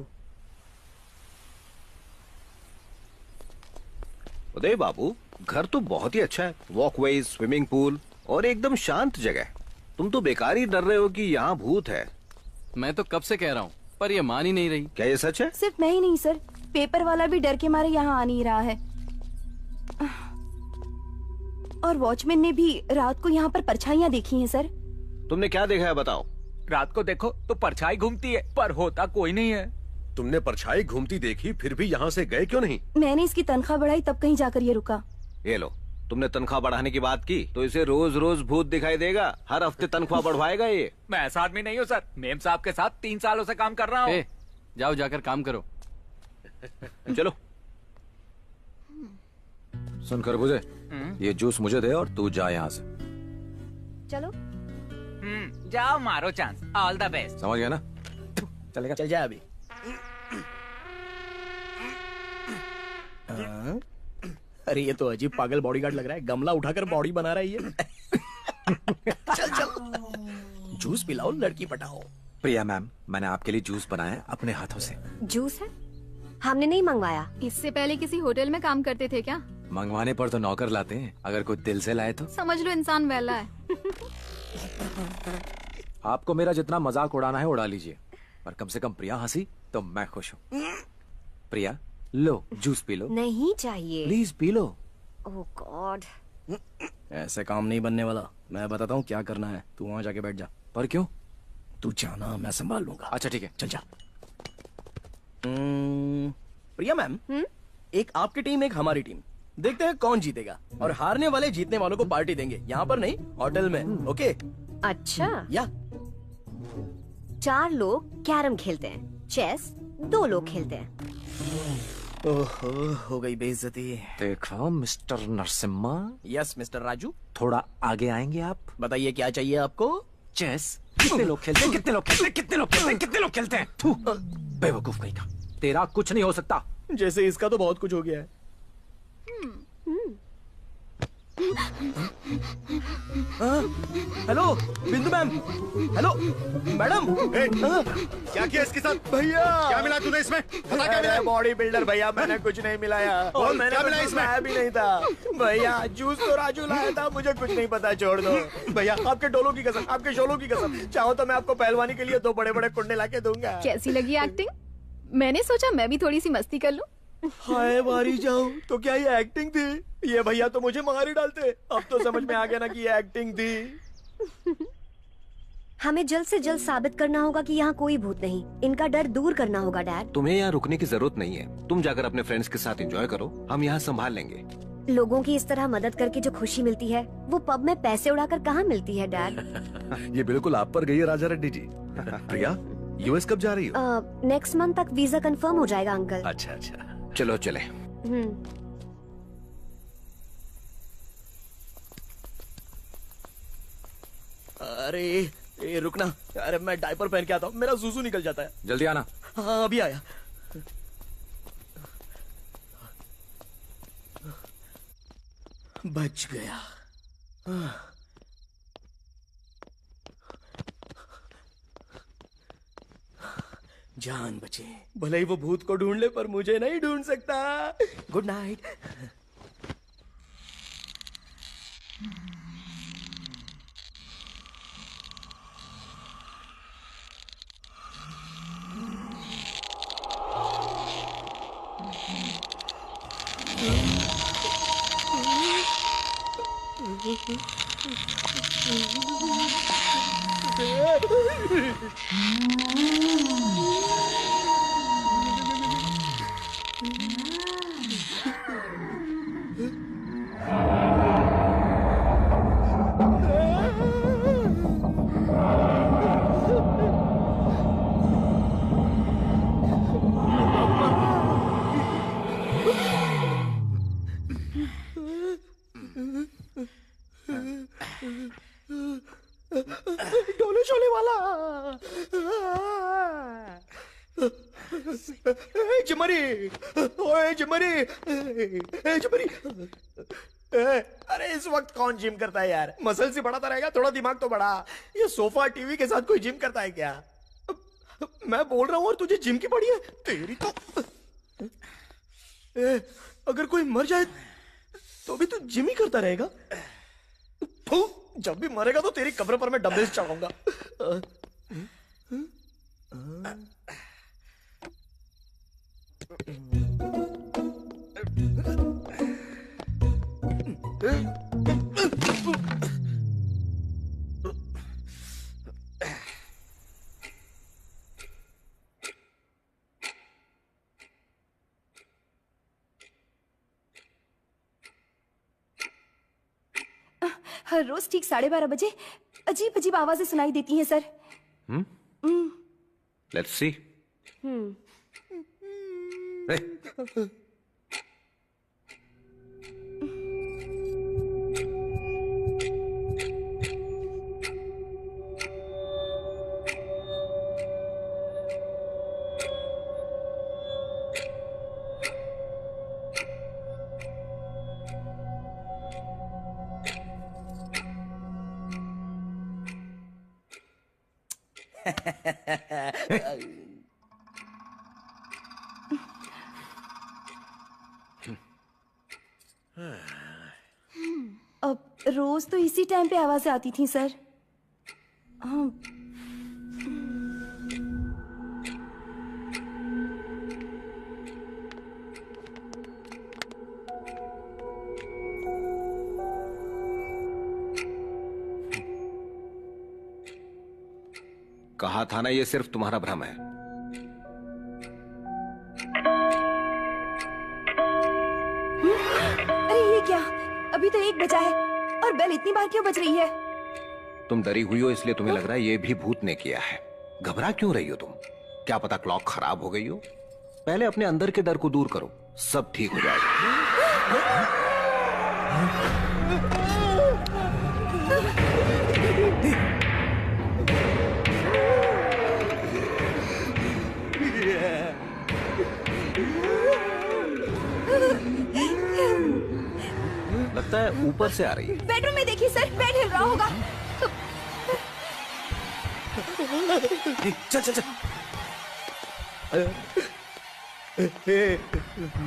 उदय बाबू, घर तो बहुत ही अच्छा है। वॉकवे, स्विमिंग पूल और एकदम शांत जगह। तुम तो बेकार ही डर रहे हो कि यहाँ भूत है। मैं तो कब से कह रहा हूँ, पर ये मान ही नहीं रही। क्या ये सच है? सिर्फ मैं ही नहीं सर, पेपर वाला भी डर के मारे यहाँ आ नहीं रहा है। और वॉचमैन ने भी रात को यहाँ पर परछाइयाँ देखी हैं सर। तुमने क्या देखा है बताओ? रात को देखो तो परछाई घूमती है, पर होता कोई नहीं है। तुमने परछाई घूमती देखी, फिर भी यहाँ से गए क्यों नहीं? मैंने इसकी तनख्वाह बढ़ाई तब कहीं जाकर ये रुका। ये लो, तुमने तनख्वाह बढ़ाने की बात की तो इसे रोज रोज भूत दिखाई देगा। हर हफ्ते तनख्वाह बढ़वाएगा ये। मैं ऐसा आदमी नहीं हूँ सर। मेम साहब के साथ 3 सालों से काम कर रहा हूँ। जाओ जाकर काम करो। चलो। सुन खरबूजे, ये जूस मुझे दे और तू जा यहाँ से। चलो। जाओ, मारो चांस। All the best. समझ गया ना? चलेगा, चल जाए अभी। अरे ये तो अजीब पागल बॉडीगार्ड लग रहा है, गमला उठाकर बॉडी बना रहा है ये। चल चल, जूस पिलाओ, लड़की पटाओ। प्रिया मैम, मैंने आपके लिए जूस बनाया है अपने हाथों से। जूस है? हमने नहीं मंगवाया। इससे पहले किसी होटल में काम करते थे क्या? मंगवाने पर तो नौकर लाते हैं, अगर कोई दिल से लाए तो। समझ लो इंसान वैला है। आपको मेरा जितना मजाक उड़ाना है उड़ा लीजिए, पर कम से कम प्रिया हंसी तो मैं खुश हूँ। प्रिया लो, जूस पी लो। नहीं चाहिए। Please P low. Oh God. ऐसे काम नहीं बनने वाला। मैं बताता हूँ क्या करना है, तू वहाँ जाके बैठ जा। पर क्यों? तू जाना, मैं संभाल लूंगा। अच्छा ठीक है, चल जा। प्रिया मैम, एक आपकी टीम, एक हमारी टीम। देखते हैं कौन जीतेगा, और हारने वाले जीतने वालों को पार्टी देंगे। यहाँ पर नहीं, होटल में। ओके? अच्छा। या 4 लोग कैरम खेलते हैं, चेस 2 लोग खेलते हैं। ओहो, हो गई बेइज्जती। देखो mister Narasimha. Yes mister Raju. थोड़ा आगे आएंगे आप? बताइए क्या चाहिए आपको? चेस। कितने लोग खेलते हैं? कितने लोग खेलते हैं? कितने लोग खेलते हैं? कितने लोग खेलते हैं? थू, बेवकूफ कहीं का। तेरा कुछ नहीं हो सकता। जैसे इसका तो बहुत कुछ हो गया है। हेलो बिंदु मैम। Hello madam. क्या किया इसके साथ? भैया क्या मिला तूने इसमें? बता क्या मिला? बॉडी बिल्डर भैया, मैंने कुछ नहीं मिलाया। और मैंने क्या मिला इसमें? भी नहीं था भैया। जूस तो राजू लाया था, मुझे कुछ नहीं पता, छोड़ दो भैया। आपके डोलों की कसम, आपके शोलों की कसम, चाहो तो मैं आपको पहलवानी के लिए 2 बड़े-बड़े कुंडे लाके दूंगा। कैसी लगी एक्टिंग? मैंने सोचा मैं भी थोड़ी सी मस्ती कर लूं। हाय मारी जाऊं, तो क्या ये एक्टिंग थी? ये भैया तो मुझे मार ही डालते। अब तो समझ में आ गया ना कि ये एक्टिंग थी। हमें जल्द से जल्द साबित करना होगा कि यहाँ कोई भूत नहीं। इनका डर दूर करना होगा डैड। तुम्हें यहाँ रुकने की जरूरत नहीं है। तुम जाकर अपने फ्रेंड्स के साथ एंजॉय करो, हम यहाँ संभाल लेंगे। लोगों की इस तरह मदद करके जो खुशी मिलती है, वो पब में पैसे उड़ाकर कहाँ मिलती है डैड। ये बिल्कुल आप पर गई है राजा रेड्डी जी। प्रिया, यूएस कब जा रही हो? नेक्स्ट मंथ तक वीजा कंफर्म हो जाएगा अंकल। अच्छा अच्छा, चलो चले। अरे ये रुकना, अरे मैं डायपर पहन के आता हूँ, मेरा सूसू निकल जाता है। जल्दी आना। हाँ अभी आया। बच गया। जान बचे। भले ही वो भूत को ढूंढ ले, पर मुझे नहीं ढूंढ सकता। Good night. जिमरी, ओए जिमरी, जिमरी। अरे इस वक्त कौन जिम करता है यार? मसल से बढ़ाता रहेगा, थोड़ा दिमाग तो बढ़ा। ये सोफा टीवी के साथ कोई जिम करता है क्या? मैं बोल रहा हूँ और तुझे जिम की पड़ी है? तेरी तो अगर कोई मर जाए तो भी तू जिम ही करता रहेगा? जब भी मरेगा तो तेरी कब्र पर मैं डंबल्स चढ़ाऊंगा। हर रोज ठीक 12:30 बजे अजीब अजीब आवाजें सुनाई देती हैं सर। Let's see. अब रोज तो इसी टाइम पे आवाजें आती थी सर। हाँ। कहा था ना, ये सिर्फ तुम्हारा भ्रम है। अरे ये क्या? अभी तो 1 बजा है और बेल इतनी बार क्यों बज रही है? तुम डरी हुई हो इसलिए तुम्हें लग रहा है ये भी भूत ने किया है। घबरा क्यों रही हो तुम? क्या पता क्लॉक खराब हो गई हो? पहले अपने अंदर के डर को दूर करो, सब ठीक हो जाएगा। लगता है ऊपर से आ रही है। बेडरूम में देखिए सर, बेड हिल रहा होगा। चल चल चल।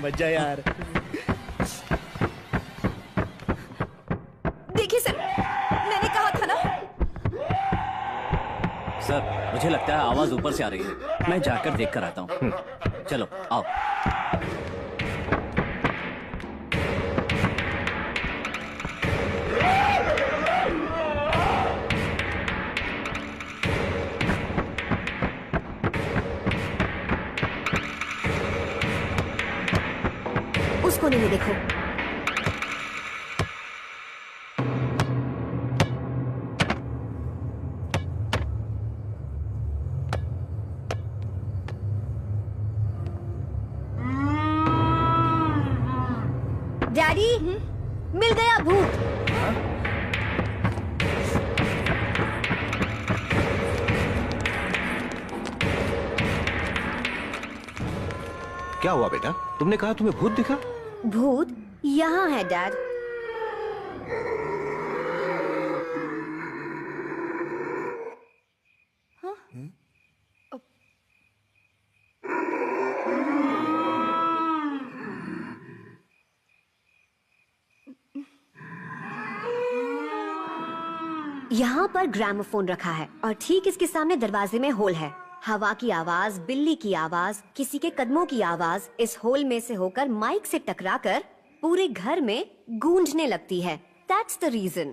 मजा यार। देखिए सर, मैंने कहा था ना। सर मुझे लगता है आवाज ऊपर से आ रही है। मैं जाकर देख कर आता हूँ। चलो आओ। उस कोने में देखो। डैडी, मिल गया भूत। क्या हुआ बेटा? तुमने कहा तुम्हें भूत दिखा? भूत यहाँ है डैड। यहाँ पर ग्रामोफोन रखा है और ठीक इसके सामने दरवाजे में होल है। हवा की आवाज, बिल्ली की आवाज, किसी के कदमों की आवाज इस होल में से होकर माइक से टकराकर पूरे घर में गूंजने लगती है। That's the reason.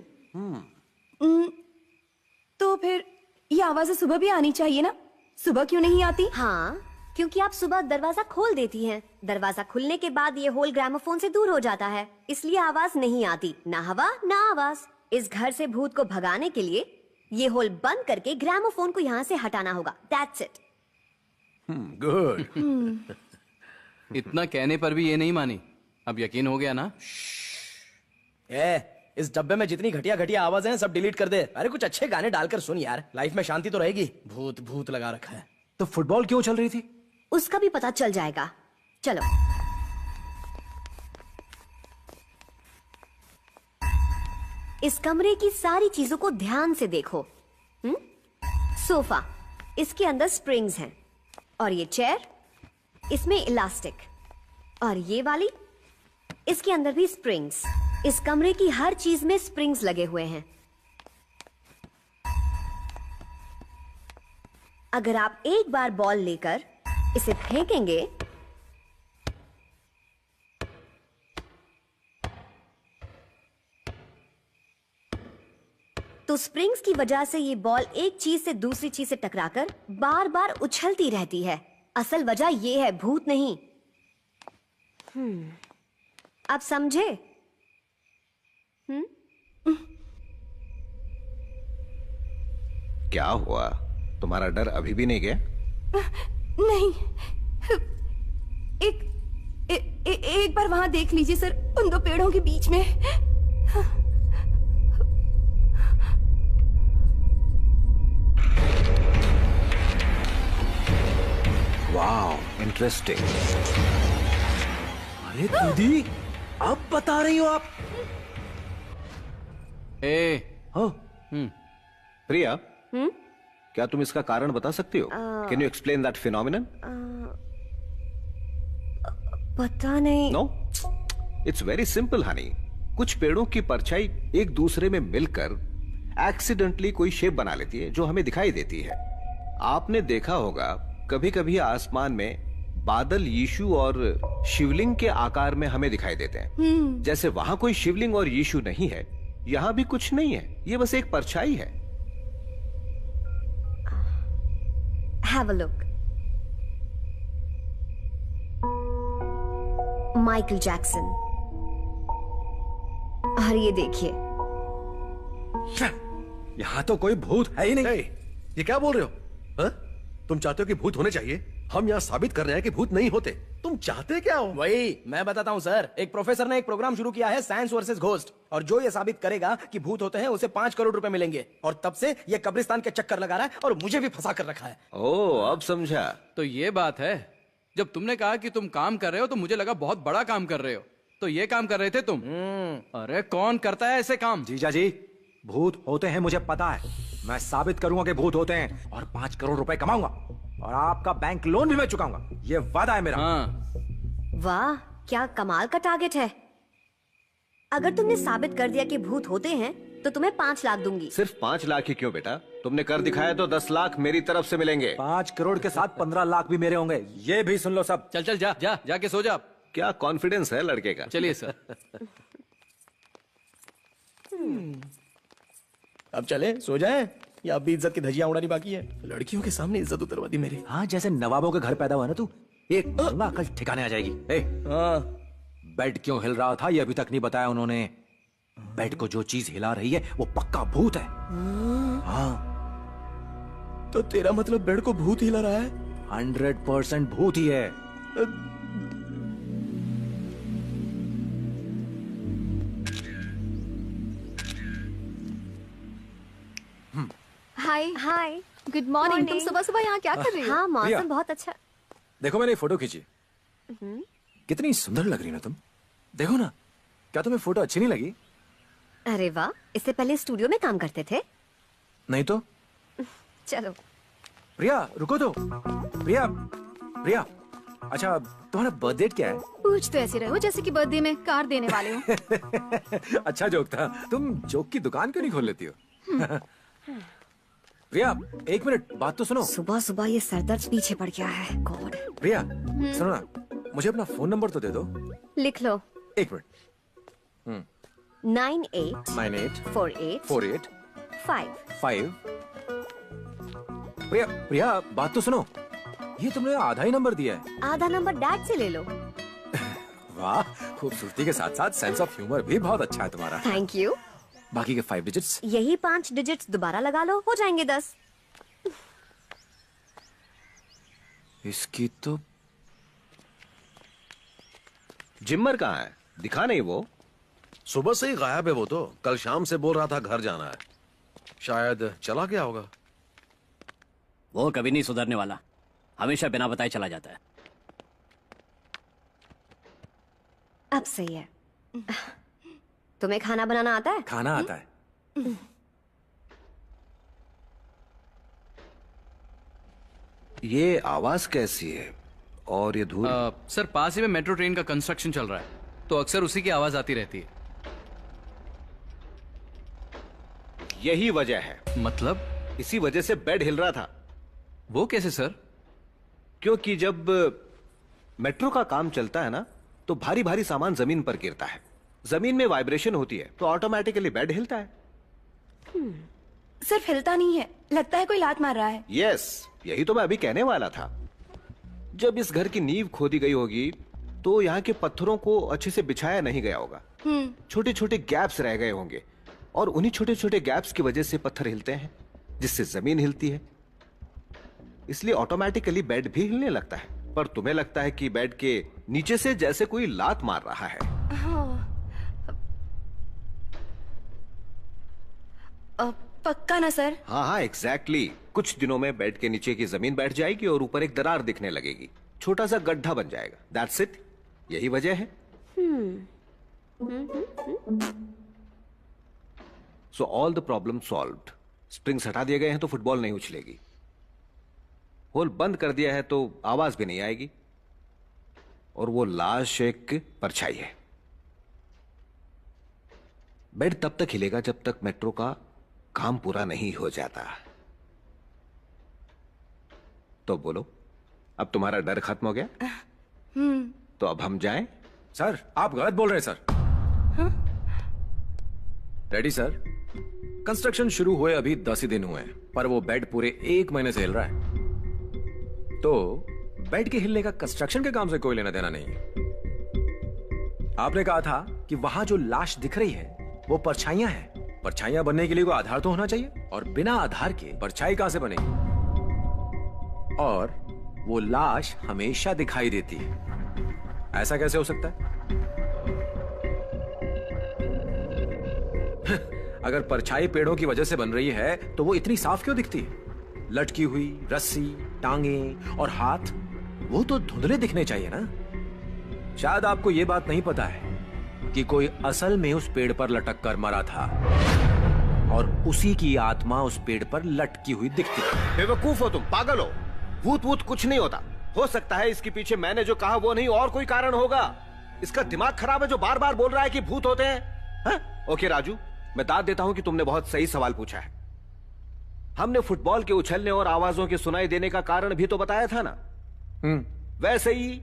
तो फिर ये आवाजें सुबह भी आनी चाहिए ना? सुबह क्यों नहीं आती? हाँ, क्योंकि आप सुबह दरवाजा खोल देती हैं। दरवाजा खुलने के बाद ये होल ग्रामोफोन से दूर हो जाता है, इसलिए आवाज नहीं आती। ना हवा ना आवाज। इस घर से भूत को भगाने के लिए ये होल बंद करके ग्रामोफोन को यहाँ से हटाना होगा। That's it. गुड। इतना कहने पर भी ये नहीं मानी। अब यकीन हो गया ना? इस डब्बे में जितनी घटिया घटिया आवाजें हैं सब डिलीट कर दे। अरे कुछ अच्छे गाने डालकर सुन यार, लाइफ में शांति तो रहेगी। भूत भूत लगा रखा है। तो फुटबॉल क्यों चल रही थी? उसका भी पता चल जाएगा। चलो। इस कमरे की सारी चीजों को ध्यान से देखो। सोफा, इसके अंदर स्प्रिंग्स हैं, और ये चेयर, इसमें इलास्टिक, और ये वाली, इसके अंदर भी स्प्रिंग्स। इस कमरे की हर चीज में स्प्रिंग्स लगे हुए हैं। अगर आप एक बार बॉल लेकर इसे फेंकेंगे तो स्प्रिंग्स की वजह से ये बॉल एक चीज से दूसरी चीज से टकराकर बार बार उछलती रहती है। असल वजह ये है, भूत नहीं। आप समझे? क्या हुआ? तुम्हारा डर अभी भी नहीं गया? नहीं। एक बार वहां देख लीजिए सर, उन दो पेड़ों के बीच में। वाह, इंटरेस्टिंग। अरे दीदी, अब बता रही हो आप? प्रिया, क्या तुम इसका कारण बता सकती हो? Can you explain that phenomenon? पता नहीं। No, it's very simple honey. कुछ पेड़ों की परछाई एक दूसरे में मिलकर एक्सीडेंटली कोई शेप बना लेती है जो हमें दिखाई देती है। आपने देखा होगा कभी कभी आसमान में बादल यीशु और शिवलिंग के आकार में हमें दिखाई देते हैं। जैसे वहां कोई शिवलिंग और यीशु नहीं है, यहां भी कुछ नहीं है, ये बस एक परछाई है। Have a look. Michael Jackson. और ये देखिए, यहाँ तो कोई भूत है ही नहीं। ये क्या बोल रहे हो? हा? तुम चाहते हो कि भूत होने चाहिए? हम यहाँ साबित कर रहे हैं कि भूत नहीं होते। तुम चाहते क्या हो? वही मैं बताता हूँ सर। एक प्रोफेसर ने एक प्रोग्राम शुरू किया है, साइंस वर्सेस घोस्ट, और जो ये साबित करेगा कि भूत होते हैं उसे 5 करोड़ रुपए मिलेंगे। और तब से ये कब्रिस्तान के चक्कर लगा रहा है और मुझे भी फंसा कर रखा है। ओह, अब समझा। तो ये बात है। जब तुमने कहा कि तुम काम कर रहे हो तो मुझे लगा बहुत बड़ा काम कर रहे हो। तो ये काम कर रहे थे तुम? अरे कौन करता है ऐसे काम? जीजा जी, भूत होते हैं मुझे पता है। मैं साबित करूंगा कि भूत होते हैं और 5 करोड़ रुपए कमाऊंगा, और आपका बैंक लोन भी मैं चुकाऊंगा। ये वादा है मेरा। वाह, क्या कमाल का टारगेट है। अगर तुमने साबित कर दिया कि भूत होते हैं तो तुम्हें 5 लाख दूंगी। सिर्फ 5 लाख ही क्यों बेटा? तुमने कर दिखाया तो 10 लाख मेरी तरफ से मिलेंगे। 5 करोड़ के साथ 15 लाख भी मेरे होंगे। ये भी सुन लो सब। चल चल, जा जाके सो जा। क्या कॉन्फिडेंस है लड़के का। चलिए सर। अब चले सो जाएं या अब भी इज्जत की धजियां उड़ानी बाकी है? लड़कियों के सामने इज्जत उतरवा दी मेरी। हाँ, जैसे नवाबों के घर पैदा हुआ ना तू, एक अकल ठिकाने आ जाएगी। बेड क्यों हिल रहा था ये अभी तक नहीं बताया उन्होंने। बेड को जो चीज हिला रही है वो पक्का भूत है। हाँ। तो तेरा मतलब बेड को भूत हिला रहा है? 100% भूत ही है। हाय हाय, गुड मॉर्निंग। तुम सुबह सुबह यहाँ क्या कर रही हो? हाँ, प्रिया। मौसम बहुत अच्छा। देखो मैंने फोटो खींची, कितनी सुंदर लग रही ना तुम। देखो ना, क्या तुम्हें फोटो अच्छी नहीं लगी? अरे वाह, इससे पहले स्टूडियो में काम करते थे? नहीं तो। चलो। प्रिया रुको तो। प्रिया, प्रिया, अच्छा तुम्हारा बर्थडे क्या है? पूछ तो ऐसे रहो जैसे कि बर्थडे में कार देने वाले हो। अच्छा जोक था। तुम जोक की दुकान क्यों नहीं खोल लेती हो? प्रिया, 1 मिनट बात तो सुनो। सुबह सुबह ये सरदर्द पीछे पड़ गया है। गॉड। प्रिया सुनो ना, मुझे अपना फोन नंबर तो दे दो। लिख लो। 1 मिनट। 98 48 5। प्रिया बात तो सुनो, ये तुमने आधा ही नंबर दिया है। आधा नंबर डैड से ले लो। वाह, खूबसूरती के साथ साथ सेंस ऑफ ह्यूमर भी बहुत अच्छा है तुम्हारा। Thank you. बाकी के 5 डिजिट्स? यही 5 डिजिट्स दोबारा लगा लो, हो जाएंगे 10। इसकी तो जिम्मर कहाँ है? दिखा नहीं वो। सुबह से ही गायब है वो तो। कल शाम से बोल रहा था घर जाना है, शायद चला गया होगा। वो कभी नहीं सुधरने वाला। हमेशा बिना बताए चला जाता है। अब सही है। तुम्हें खाना बनाना आता है? खाना आता है। ये आवाज कैसी है और ये धूल? सर पास ही में मेट्रो ट्रेन का कंस्ट्रक्शन चल रहा है, तो अक्सर उसी की आवाज आती रहती है। यही वजह है। मतलब? इसी वजह से बेड हिल रहा था। वो कैसे सर? क्योंकि जब मेट्रो का काम चलता है ना, तो भारी भारी सामान जमीन पर गिरता है, जमीन में वाइब्रेशन होती है, तो ऑटोमेटिकली बेड हिलता है। सिर्फ हिलता नहीं है, लगता है कोई लात मार रहा है। यस, यही तो मैं अभी कहने वाला था। जब इस घर की नींव खोदी गई होगी तो यहाँ के पत्थरों को अच्छे से बिछाया नहीं गया होगा, छोटे छोटे गैप्स रह गए होंगे, और उन्हीं छोटे छोटे गैप्स की वजह से पत्थर हिलते हैं, जिससे जमीन हिलती है। इसलिए ऑटोमेटिकली बेड भी हिलने लगता है। पर तुम्हें लगता है कि बेड के नीचे से जैसे कोई लात मार रहा है। पक्का ना सर? हाँ हाँ, एग्जैक्टली। कुछ दिनों में बेड के नीचे की जमीन बैठ जाएगी और ऊपर एक दरार दिखने लगेगी, छोटा सा गड्ढा बन जाएगा। दैट्स इट, यही वजह है। So all the problem solved. Springs हटा दिए गए हैं तो फुटबॉल नहीं उछलेगी, होल बंद कर दिया है तो आवाज भी नहीं आएगी, और वो लाश एक परछाई है। बेड तब तक हिलेगा जब तक मेट्रो का काम पूरा नहीं हो जाता। तो बोलो, अब तुम्हारा डर खत्म हो गया? तो अब हम जाएं? सर आप गलत बोल रहे हैं सर। Ready sir? कंस्ट्रक्शन शुरू हुए अभी 10 ही दिन हुए हैं, पर वो बेड पूरे 1 महीने से हिल रहा है। तो बेड के हिलने का कंस्ट्रक्शन के काम से कोई लेना देना नहीं है। आपने कहा था कि वहां जो लाश दिख रही है वो परछाइयां हैं। परछाइयां बनने के लिए कोई आधार तो होना चाहिए, और बिना आधार के परछाई कहां से बनेगी? और वो लाश हमेशा दिखाई देती है, ऐसा कैसे हो सकता है? अगर परछाई पेड़ों की वजह से बन रही है तो वो इतनी साफ क्यों दिखती है? लटकी हुई रस्सी, टांगे और हाथ, वो तो धुंधले दिखने चाहिए ना। शायद आपको ये बात नहीं पता है कि कोई असल में उस पेड़ पर लटक कर मरा था, और उसी की आत्मा उस पेड़ पर लटकी हुई दिखती है। बेवकूफ हो तुम, पागल हो। भूत वूत कुछ नहीं होता। हो सकता है इसके पीछे मैंने जो कहा वो नहीं और कोई कारण होगा। इसका दिमाग खराब है जो बार बार बोल रहा है कि भूत होते हैं। हा? ओके राजू, मैं दाद देता हूं कि तुमने बहुत सही सवाल पूछा है। हमने फुटबॉल के उछलने और आवाजों के सुनाई देने का कारण भी तो बताया था ना। वैसे ही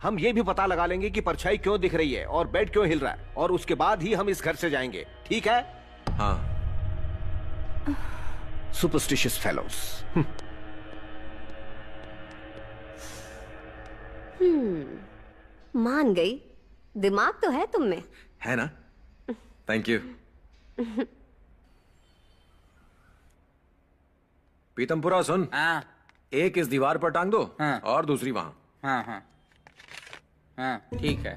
हम ये भी पता लगा लेंगे कि परछाई क्यों दिख रही है और बेड क्यों हिल रहा है, और उसके बाद ही हम इस घर से जाएंगे, ठीक है? हाँ। Superstitious fellows. मान गई, दिमाग तो है तुम में। है ना? Thank you. पीतमपुरा सुन। एक इस दीवार पर टांग दो, और दूसरी वहां। हाँ हाँ हाँ, ठीक है।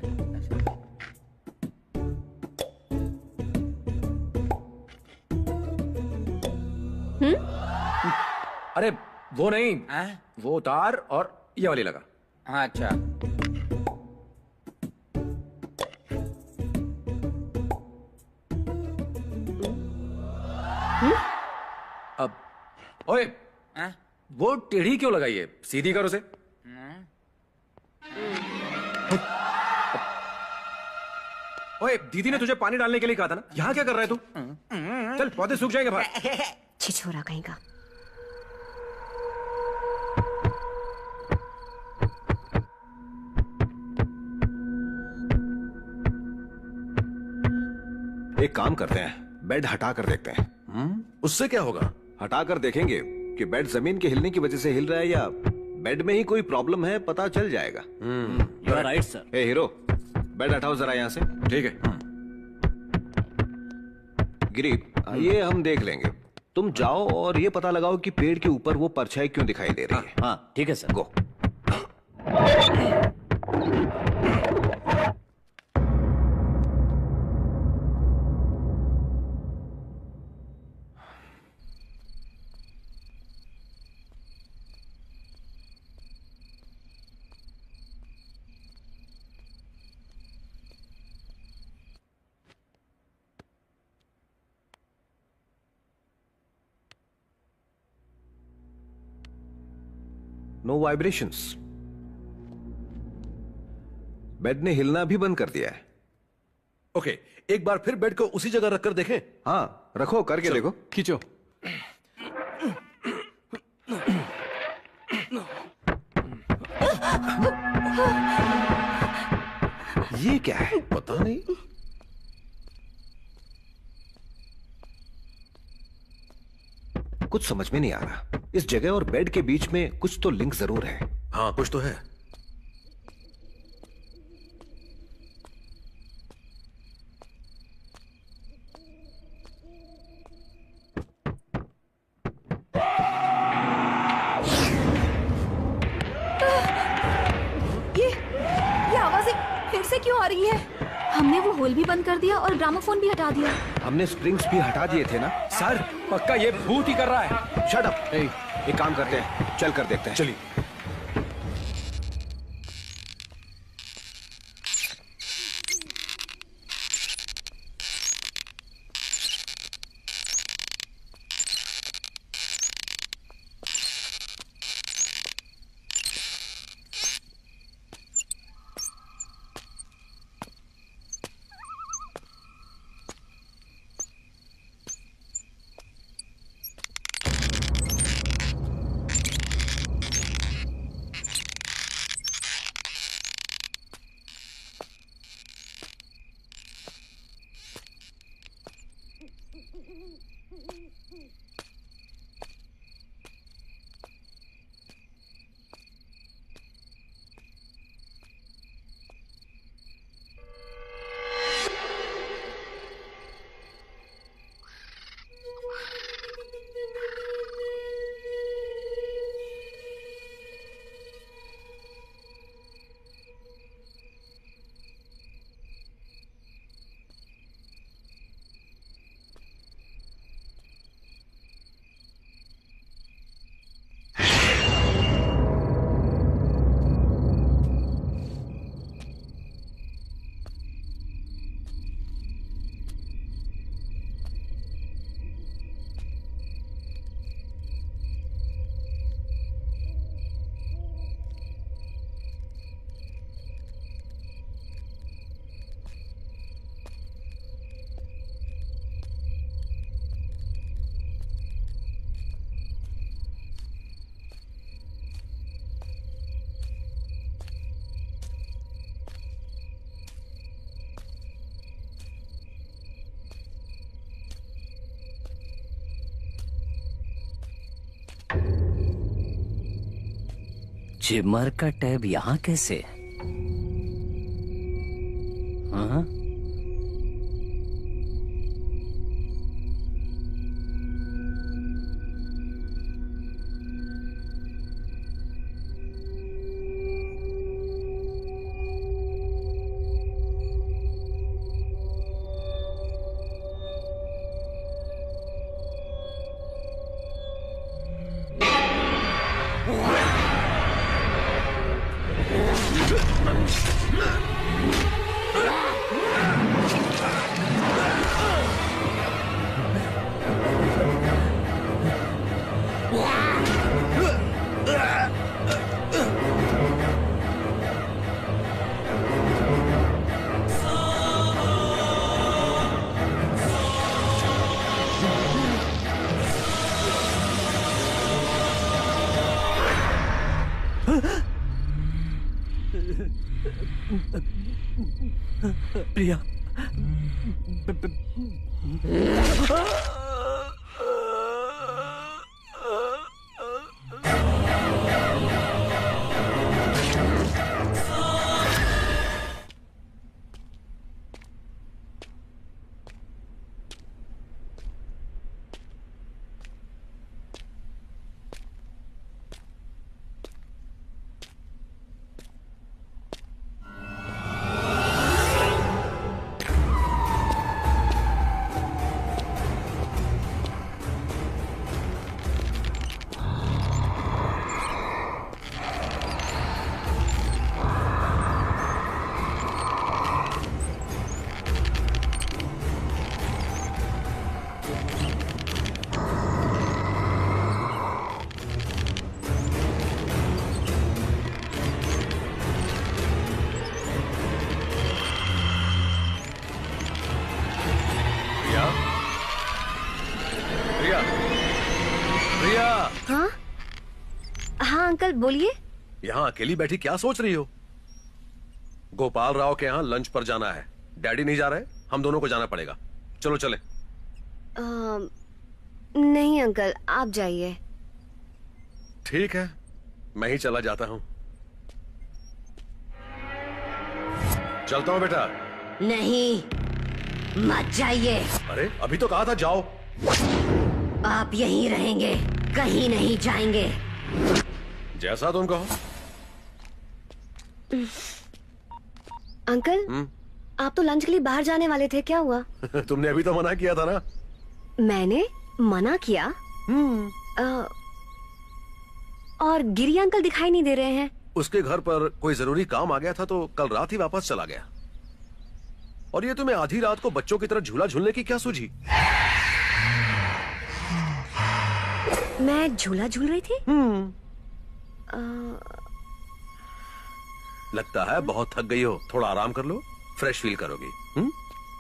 अरे वो नहीं, वो उतार और ये वाली लगा। हाँ अच्छा। अब ओए, वो टेढ़ी क्यों लगाई है? सीधी करो से। ओए, दीदी ने तुझे पानी डालने के लिए कहा था ना, यहाँ क्या कर रहा है तू? चल, पौधे सूख जाएंगे बाहर। छिछोरा कहीं का। एक काम करते हैं, बेड हटा कर देखते हैं। उससे क्या होगा? हटा कर देखेंगे कि बेड जमीन के हिलने की वजह से हिल रहा है या बेड में ही कोई प्रॉब्लम है, पता चल जाएगा। You are right sir. Hey hero, bed हटाओ जरा यहाँ से। ठीक है। गिरी, ये हम देख लेंगे। तुम जाओ और ये पता लगाओ कि पेड़ के ऊपर वो परछाई क्यों दिखाई दे रही है। हाँ ठीक है sir. Go. No vibrations. Bed ने हिलना भी बंद कर दिया है। ओके, एक बार फिर बेड को उसी जगह रखकर देखें। हाँ, रखो, करके देखो। खींचो। ये क्या है? पता नहीं। कुछ समझ में नहीं आ रहा। इस जगह और बेड के बीच में कुछ तो लिंक जरूर है। हाँ, कुछ तो है। ये आवाजें फिर से क्यों आ रही है? हमने वो होल भी बंद कर दिया और ग्रामोफोन भी हटा दिया। हमने स्प्रिंग्स भी हटा दिए थे ना। सर, पक्का ये भूत ही कर रहा है। Shut up. एक काम करते हैं, चल कर देखते हैं। चलिए। जिमर का टैब यहाँ कैसे? हाँ? प्रिया। बोलिए। यहाँ अकेली बैठी क्या सोच रही हो? गोपाल राव के यहाँ लंच पर जाना है। डैडी नहीं जा रहे, हम दोनों को जाना पड़ेगा। चलो चले। नहीं अंकल, आप जाइए। ठीक है, मैं ही चला जाता हूँ। चलता हूँ बेटा। नहीं, मत जाइए। अरे अभी तो कहा था जाओ। आप यहीं रहेंगे, कहीं नहीं जाएंगे। जैसा तुम कहो। अंकल, आप तो लंच के लिए बाहर जाने वाले थे, क्या हुआ? तुमने अभी तो मना किया था ना। मैंने मना किया? और गिरी अंकल दिखाई नहीं दे रहे हैं। उसके घर पर कोई जरूरी काम आ गया था तो कल रात ही वापस चला गया। और ये तुम्हें आधी रात को बच्चों की तरह झूला झूलने की क्या सूझी? मैं झूला झूल रही थी? लगता है बहुत थक गई हो, थोड़ा आराम कर लो, फ्रेश फील करोगी।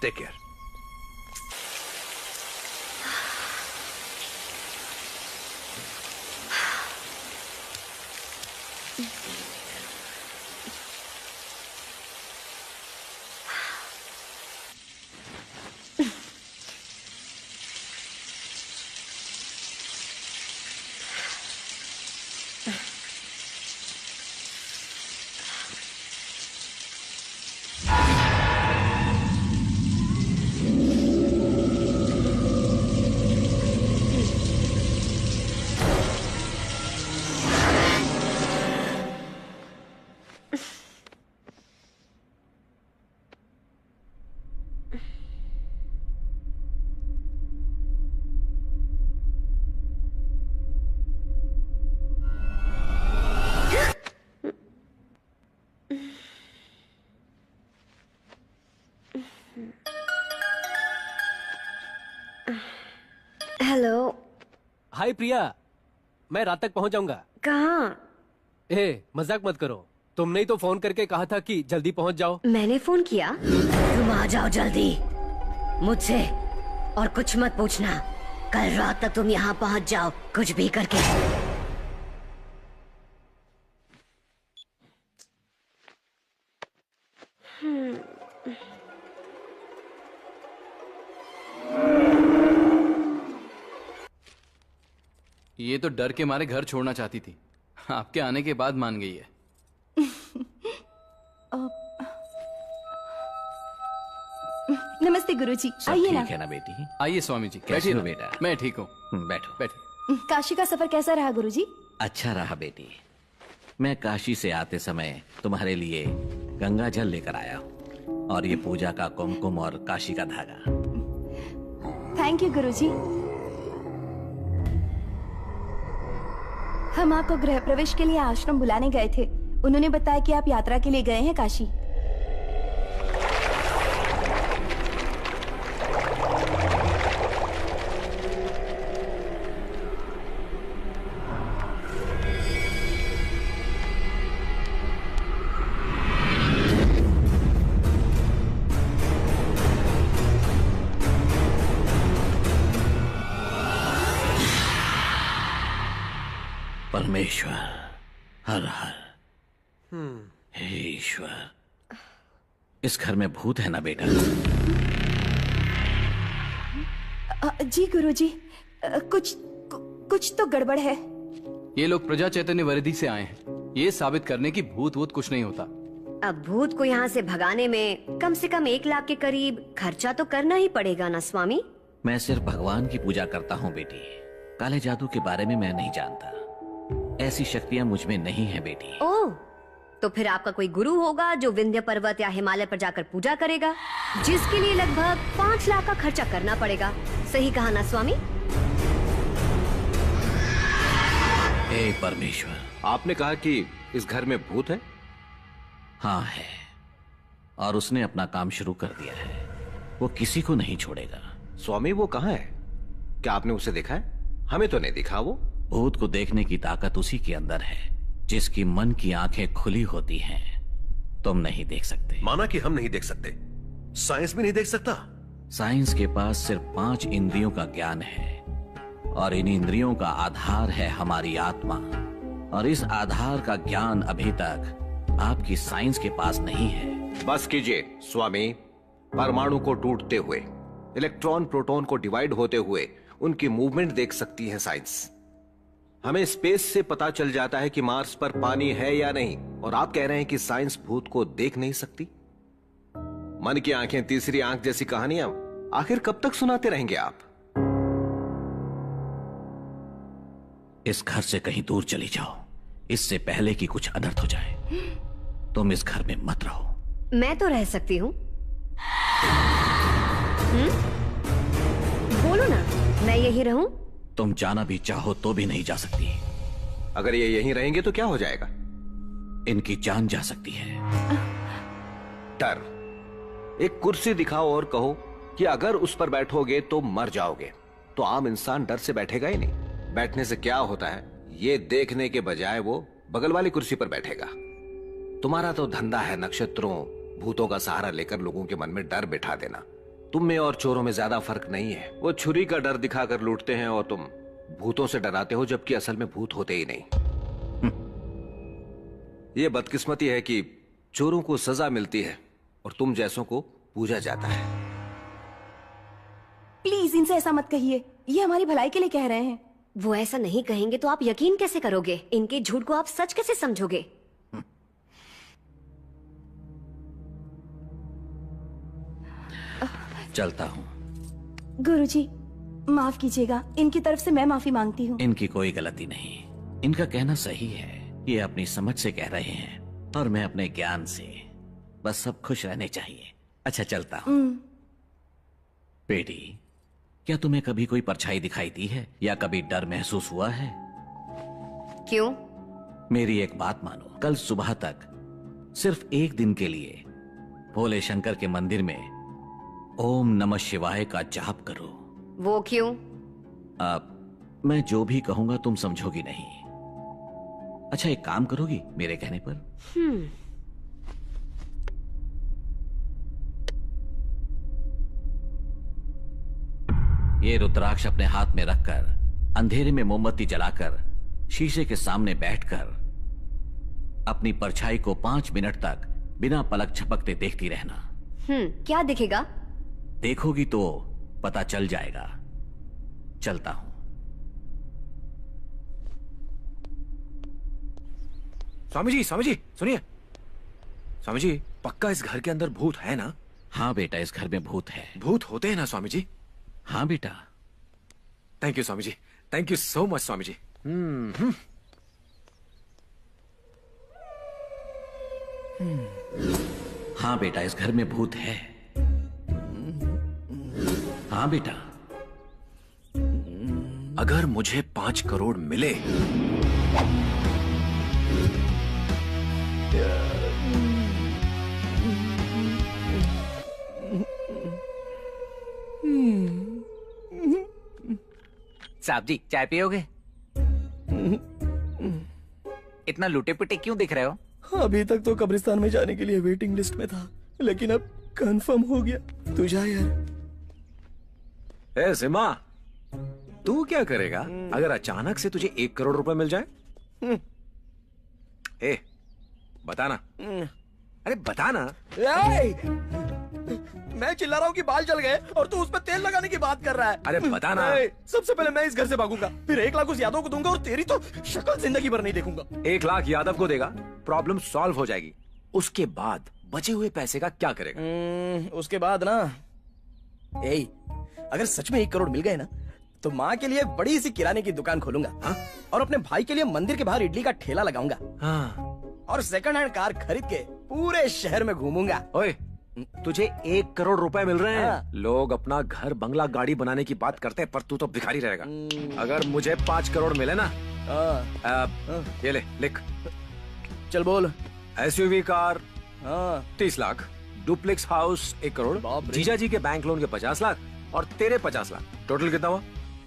Take care. Hello. Hi Priya, मैं रात तक पहुंच जाऊंगा। कहाँ? मजाक मत करो, तुमने ही तो फोन करके कहा था कि जल्दी पहुंच जाओ। मैंने फोन किया? तुम आ जाओ जल्दी, मुझसे और कुछ मत पूछना। कल रात तक तुम यहाँ पहुंच जाओ, कुछ भी करके। ये तो डर के मारे घर छोड़ना चाहती थी, आपके आने के बाद मान गई है। नमस्ते गुरुजी, आइए ना। ठीक है ना बेटी? आइए स्वामी जी, कैसी बैठिए हो ना। बेटा? मैं ठीक हूँ। बैठो। बैठिए। काशी का सफर कैसा रहा गुरुजी? अच्छा रहा बेटी। मैं काशी से आते समय तुम्हारे लिए गंगा जल लेकर आया हूँ, और ये पूजा का कुमकुम और काशी का धागा। थैंक यू गुरुजी। हम आपको गृह प्रवेश के लिए आश्रम बुलाने गए थे। उन्होंने बताया कि आप यात्रा के लिए गए हैं काशी। परमेश्वर, हर हर, हे ईश्वर। इस घर में भूत है ना बेटा? जी गुरुजी, कुछ तो गड़बड़ है। ये लोग प्रजा चैतन्य वर्दी से आए हैं, ये साबित करने की भूत वूत कुछ नहीं होता। अब भूत को यहाँ से भगाने में कम से कम 1 लाख के करीब खर्चा तो करना ही पड़ेगा ना स्वामी? मैं सिर्फ भगवान की पूजा करता हूँ बेटी, काले जादू के बारे में मैं नहीं जानता। ऐसी शक्तियाँ मुझ में नहीं है बेटी। ओह, तो फिर आपका कोई गुरु होगा जो विंध्य पर्वत या हिमालय पर जाकर पूजा करेगा, जिसके लिए लगभग 5 लाख का खर्चा करना पड़ेगा। सही कहा ना स्वामी? हे परमेश्वर। आपने कहा कि इस घर में भूत है? हाँ है, और उसने अपना काम शुरू कर दिया है। वो किसी को नहीं छोड़ेगा। स्वामी वो कहाँ है? क्या आपने उसे देखा है? हमें तो नहीं दिखा वो। भूत को देखने की ताकत उसी के अंदर है, जिसकी मन की आंखें खुली होती हैं। तुम नहीं देख सकते। माना कि हम नहीं देख सकते, साइंस भी नहीं देख सकता। साइंस के पास सिर्फ 5 इंद्रियों का ज्ञान है, और इन इंद्रियों का आधार है हमारी आत्मा, और इस आधार का ज्ञान अभी तक आपकी साइंस के पास नहीं है। बस कीजिए स्वामी। परमाणु को टूटते हुए, इलेक्ट्रॉन प्रोटॉन को डिवाइड होते हुए उनकी मूवमेंट देख सकती है साइंस। हमें स्पेस से पता चल जाता है कि मार्स पर पानी है या नहीं, और आप कह रहे हैं कि साइंस भूत को देख नहीं सकती? मन की आंखें तीसरी आंख जैसी कहानियां आखिर कब तक सुनाते रहेंगे आप? इस घर से कहीं दूर चली जाओ, इससे पहले कि कुछ अनर्थ हो जाए। तुम इस घर में मत रहो। मैं तो रह सकती हूँ। बोलो ना, मैं यही रहूं? तुम जाना भी चाहो तो भी नहीं जा सकती। अगर ये यहीं रहेंगे तो क्या हो जाएगा? इनकी जान जा सकती है। डर। एक कुर्सी दिखाओ और कहो कि अगर उस पर बैठोगे तो मर जाओगे, तो आम इंसान डर से बैठेगा ही नहीं। बैठने से क्या होता है ये देखने के बजाय वो बगल वाली कुर्सी पर बैठेगा। तुम्हारा तो धंधा है नक्षत्रों, भूतों का सहारा लेकर लोगों के मन में डर बिठा देना। तुम में और चोरों में ज्यादा फर्क नहीं है। वो छुरी का डर दिखाकर लूटते हैं और तुम भूतों से डराते हो, जबकि असल में भूत होते ही नहीं। ये बदकिस्मती है कि चोरों को सजा मिलती है और तुम जैसों को पूजा जाता है। प्लीज इनसे ऐसा मत कहिए, ये हमारी भलाई के लिए कह रहे हैं। वो ऐसा नहीं कहेंगे तो आप यकीन कैसे करोगे? इनके झूठ को आप सच कैसे समझोगे? चलता हूँ। गुरुजी माफ कीजिएगा, इनकी तरफ से मैं माफी मांगती हूँ। इनकी कोई गलती नहीं। इनका कहना सही है। ये अपनी समझ से कह रहे हैं और मैं अपने ज्ञान से। बस सब खुश रहने चाहिए। अच्छा चलता हूँ। बेटी, क्या तुम्हें कभी कोई परछाई दिखाई दी है या कभी डर महसूस हुआ है? क्यों? मेरी एक बात मानो, कल सुबह तक सिर्फ एक दिन के लिए भोले शंकर के मंदिर में ओम नमः शिवाय का जाप करो। वो क्यों? मैं जो भी कहूंगा तुम समझोगी नहीं। अच्छा एक काम करोगी मेरे कहने पर? ये रुद्राक्ष अपने हाथ में रखकर अंधेरे में मोमबत्ती जलाकर शीशे के सामने बैठकर अपनी परछाई को 5 मिनट तक बिना पलक झपकते देखती रहना। क्या दिखेगा? देखोगी तो पता चल जाएगा। चलता हूं। स्वामी जी सुनिए। स्वामी जी, पक्का इस घर के अंदर भूत है ना? हाँ बेटा, इस घर में भूत है। भूत होते हैं ना स्वामी जी? हाँ बेटा। Thank you Swami ji, thank you so much Swami ji. हाँ बेटा, इस घर में भूत है। हाँ बेटा। अगर मुझे 5 करोड़ मिले साहब जी चाय पियोगे? इतना लुटे पुटे क्यों दिख रहे हो? अभी तक तो कब्रिस्तान में जाने के लिए वेटिंग लिस्ट में था, लेकिन अब कंफर्म हो गया। तू जा यार। ए सिमा, तू क्या करेगा अगर अचानक से तुझे 1 करोड़ रुपए मिल जाए? ए, बताना। अरे बताना। मैं चिल्ला रहा हूँ कि बाल जल गए और तू उस पर तेल लगाने की बात कर रहा है। अरे बताना। सबसे पहले मैं इस घर से भागूंगा, फिर 1 लाख उस यादव को दूंगा और तेरी तो शक्ल जिंदगी भर नहीं देखूंगा। 1 लाख यादव को देगा, प्रॉब्लम सॉल्व हो जाएगी। उसके बाद बचे हुए पैसे का क्या करेगा? उसके बाद ना, अगर सच में 1 करोड़ मिल गए ना तो माँ के लिए बड़ी सी किराने की दुकान खोलूंगा। और अपने भाई के लिए मंदिर के बाहर इडली का ठेला लगाऊंगा। और सेकंड हैंड कार खरीद के पूरे शहर में घूमूंगा। ओए, तुझे 1 करोड़ रुपए मिल रहे हैं। लोग अपना घर बंगला गाड़ी बनाने की बात करते हैं, पर तू तो भिखारी रहेगा। अगर मुझे 5 करोड़ मिले ना, ये ले, लिख। चल बोल। SUV car 30 lakh, duplex house 1 crore, जीजा जी के बैंक लोन के 50 लाख और तेरे 50 लाख। टोटल कितना हुआ?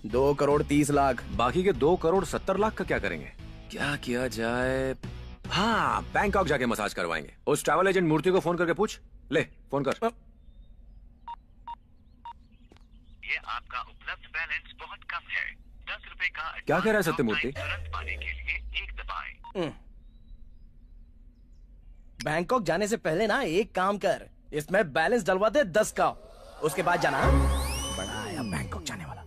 2 करोड़ 30 लाख। बाकी के 2 करोड़ 70 लाख का क्या करेंगे? क्या किया जाए? हाँ, बैंकॉक जाके मसाज करवाएंगे। उस ट्रैवल एजेंट मूर्ति को फोन करके पूछ। ले, फोन कर। ये आपका उपलब्ध बैलेंस बहुत कम है, क्या कह रहा है सत्यमूर्ति? बैंकॉक जाने से पहले ना एक काम कर, इसमें बैलेंस डलवा दे 10 का, उसके बाद जाना। बड़ा आया बैंकॉक जाने वाला।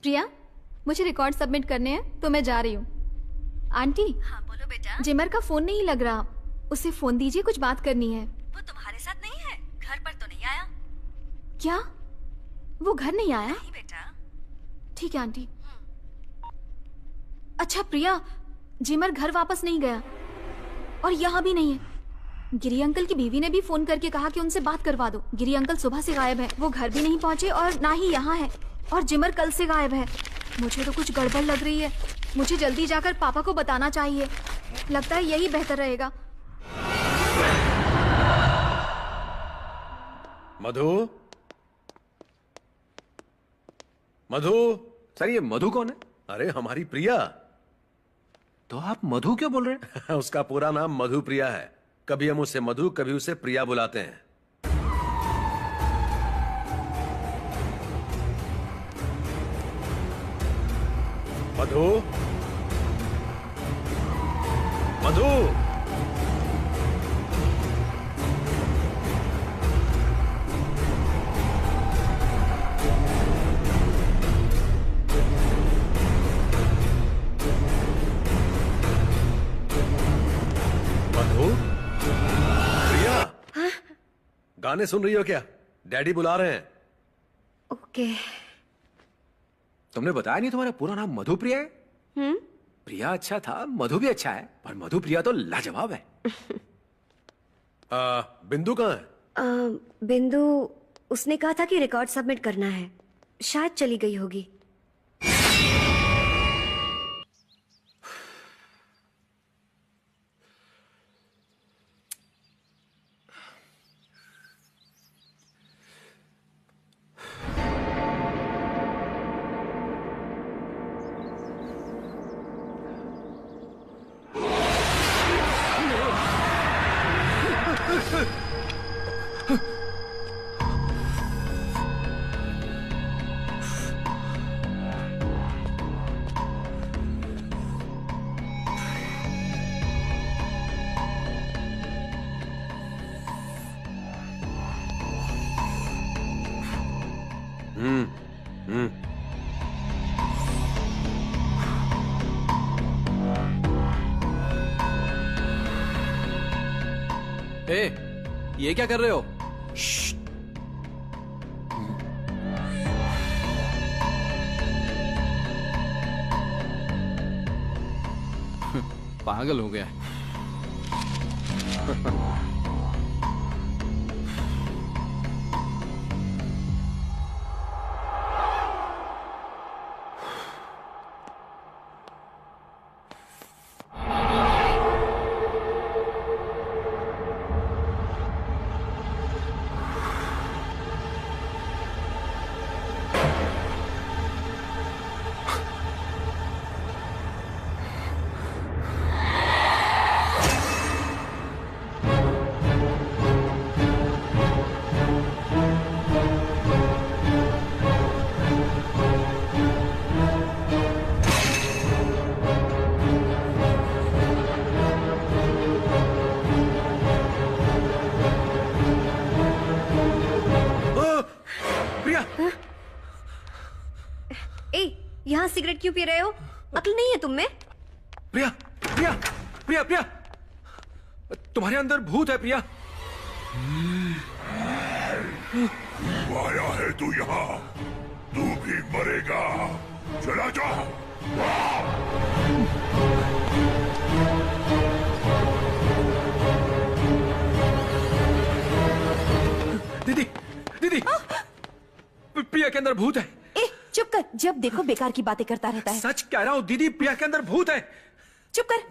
प्रिया, मुझे रिकॉर्ड सबमिट करने हैं तो मैं जा रही हूँ। आंटी। हाँ बोलो बेटा। जिमर का फोन नहीं लग रहा, उसे फोन दीजिए, कुछ बात करनी है। वो तुम्हारे साथ नहीं है, घर पर तो नहीं आया। क्या वो घर नहीं आया? नहीं बेटा। ठीक है आंटी। अच्छा प्रिया, जिमर घर वापस नहीं गया और यहाँ भी नहीं है। गिरी अंकल की बीवी ने भी फोन करके कहा कि उनसे बात करवा दो। गिरी अंकल सुबह से गायब है, वो घर भी नहीं पहुंचे और ना ही यहाँ है, और जिमर कल से गायब है। मुझे तो कुछ गड़बड़ लग रही है, मुझे जल्दी जाकर पापा को बताना चाहिए। लगता है यही बेहतर रहेगा। मधु, मधु। सर ये मधु कौन है? अरे हमारी प्रिया। तो आप मधु क्यों बोल रहे हैं? उसका पूरा नाम मधु प्रिया है। कभी हम उसे मधु, कभी उसे प्रिया बुलाते हैं। मधु, मधु। मधु, प्रिया। गाने सुन रही हो क्या? डैडी बुला रहे हैं। ओके। तुमने बताया नहीं तुम्हारा पूरा नाम मधु प्रिया है? प्रिया अच्छा था, मधु भी अच्छा है, पर मधु प्रिया तो लाजवाब है। बिंदु कहाँ है? बिंदु, उसने कहा था कि रिकॉर्ड सबमिट करना है, शायद चली गई होगी। ए, ये क्या कर रहे हो? पागल हो गया। यहाँ सिगरेट क्यों पी रहे हो? अक्ल नहीं है तुम में? प्रिया, प्रिया, प्रिया, प्रिया, तुम्हारे अंदर भूत है प्रिया। आया है तू यहाँ, तू भी मरेगा। चला जा। दीदी, दीदी, प्रिया के अंदर भूत है। ए, चुप कर, जब देखो बेकार की बातें करता रहता है। सच कह रहा हूँ दीदी, प्रिया के अंदर भूत है। चुप कर।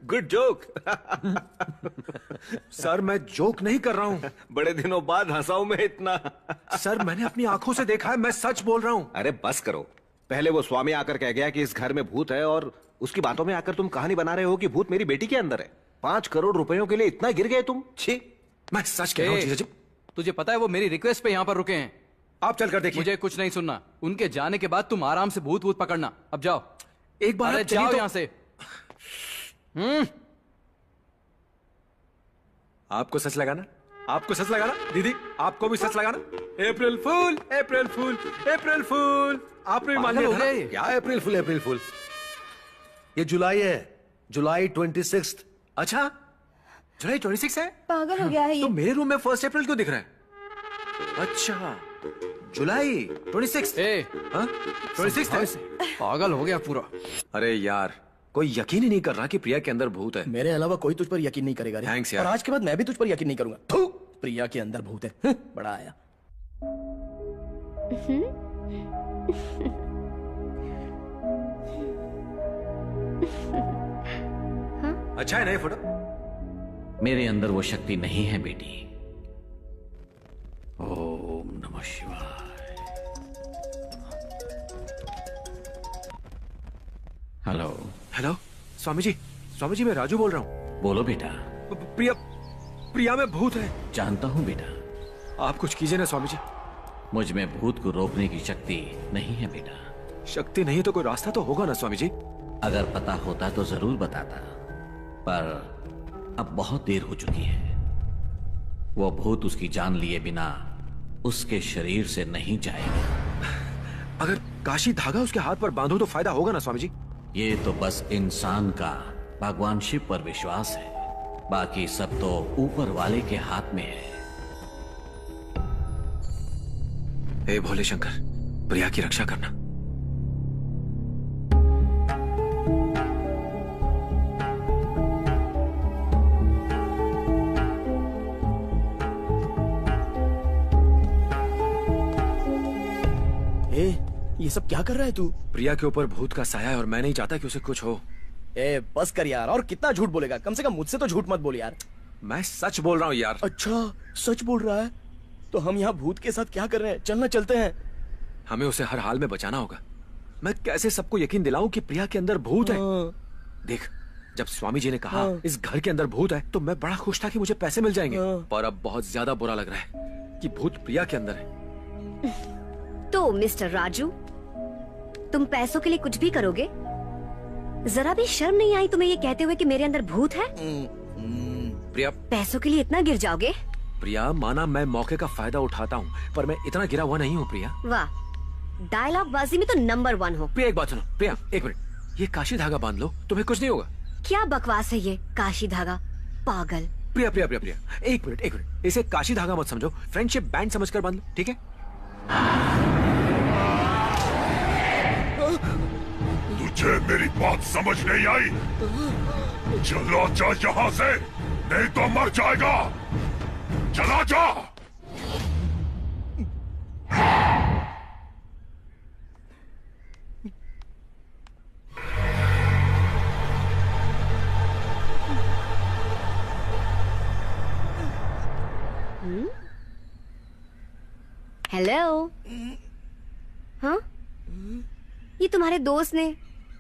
Good joke. सर मैं जोक नहीं कर रहा हूँ। बड़े दिनों बाद हंसाऊं मैं इतना। सर मैंने अपनी आंखों से देखा है, मैं सच बोल रहा हूँ। अरे बस करो, पहले वो स्वामी आकर कह गया कि इस घर में भूत है और उसकी बातों में आकर तुम कहानी बना रहे हो कि भूत मेरी बेटी के अंदर है। 5 करोड़ रुपयों के लिए इतना गिर गए तुम? छी, मैं सच कह रहा हूँ जीजा जी। तुझे पता है वो मेरी रिक्वेस्ट पे यहाँ पर रुके हैं। आप चल कर देखिए। मुझे कुछ नहीं सुनना। उनके जाने के बाद तुम आराम से भूत भूत पकड़ना। अब जाओ। एक बार अरे आप चलिए जाओ तो- यहाँ से। आपको सच लगाना, आपको सच लगाना दीदी, आपको भी सच लगाना। अप्रैल फूल, अप्रैल फूल, अप्रैल फूल। आपने भी मान पागल लिया हो था ना? गया ये? क्या अप्रैल फुल अप्रैल फुल? ये जुलाई है, जुलाई 26। अच्छा, जुलाई 26 है। पागल हो गया है ये। तो मेरे रूम में 1 अप्रैल क्यों दिख रहा है? अच्छा, जुलाई 26। 26 है। पागल हो गया पूरा। अरे यार, कोई यकीन ही नहीं कर रहा कि प्रिया के अंदर भूत है। मेरे अलावा कोई तुझ पर यकीन नहीं करेगा रे। Thanks यार। और आज के बाद मैं भी तुझ पर यकीन नहीं करूंगा। थू, प्रिया के अंदर भूत है। बड़ा आया। अच्छा है ना ये फोटो? मेरे अंदर वो शक्ति नहीं है बेटी। ओम नमः शिवाय। हेलो। हेलो, स्वामी जी मैं राजू बोल रहा हूँ। बोलो बेटा। प्रिया में भूत है। जानता हूं बेटा। आप कुछ कीजिए ना स्वामी जी। मुझ में भूत को रोकने की शक्ति नहीं है बेटा। शक्ति नहीं तो कोई रास्ता तो होगा ना स्वामी जी। अगर पता होता तो जरूर बताता, पर अब बहुत देर हो चुकी है। वो भूत उसकी जान लिए बिना उसके शरीर से नहीं जाएगा। अगर काशी धागा उसके हाथ पर बांधो तो फायदा होगा ना स्वामी जी? ये तो बस इंसान का भगवान शिव पर विश्वास है, बाकी सब तो ऊपर वाले के हाथ में है। हे भोले शंकर, प्रिया की रक्षा करना। ये सब क्या कर रहा है तू? प्रिया के ऊपर भूत का साया है और मैं नहीं चाहता कि उसे कुछ हो। ए बस कर यार, और कितना झूठ बोलेगा? कम से कम मुझसे तो झूठ मत बोल यार। मैं सच बोल रहा हूँ यार। अच्छा, सच बोल रहा है? तो हम यहाँ भूत के साथ क्या कर रहे हैं? चलना चलते हैं। हमें उसे हर हाल में बचाना होगा। मैं कैसे सबको यकीन दिलाऊं कि प्रिया के अंदर भूत है? देख, जब स्वामी जी ने कहा इस घर के अंदर भूत है तो मैं बड़ा खुश था कि मुझे पैसे मिल जाएंगे, पर अब बहुत ज्यादा बुरा लग रहा है कि भूत प्रिया के अंदर है। तो मिस्टर राजू, तुम पैसों के लिए कुछ भी करोगे? जरा भी शर्म नहीं आई तुम्हें ये कहते हुए कि मेरे अंदर भूत है? प्रिया, पैसों के लिए इतना गिर जाओगे? प्रिया, माना मैं मौके का फायदा उठाता हूँ, पर मैं इतना गिरा हुआ नहीं हूँ प्रिया। वाह, डायलॉग बाजी में तो नंबर 1 हो। प्रिया एक बात सुनो। प्रिया एक मिनट, ये काशी धागा बांध लो, तुम्हें कुछ नहीं होगा। क्या बकवास है ये काशी धागा, पागल। प्रिया प्रिया प्रिया प्रिया, एक मिनट, इसे काशी धागा मत समझो, फ्रेंडशिप बैंड समझकर बांध लो, ठीक है? तुझे मेरी बात समझ नहीं आई? चला जा यहाँ से, नहीं तो मर जाएगा। चला जा। हेलो। हाँ, ये तुम्हारे दोस्त ने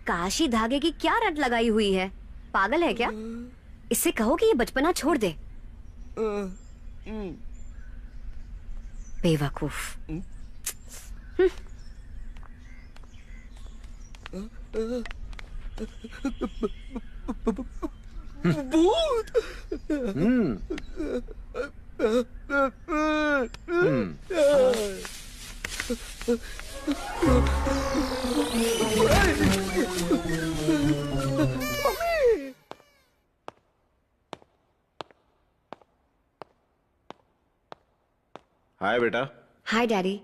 काशी धागे की क्या रट लगाई हुई है? पागल है क्या? इससे कहो कि ये बचपना छोड़ दे। बेवकूफ। भूत। हाय बेटा। हाय डैडी।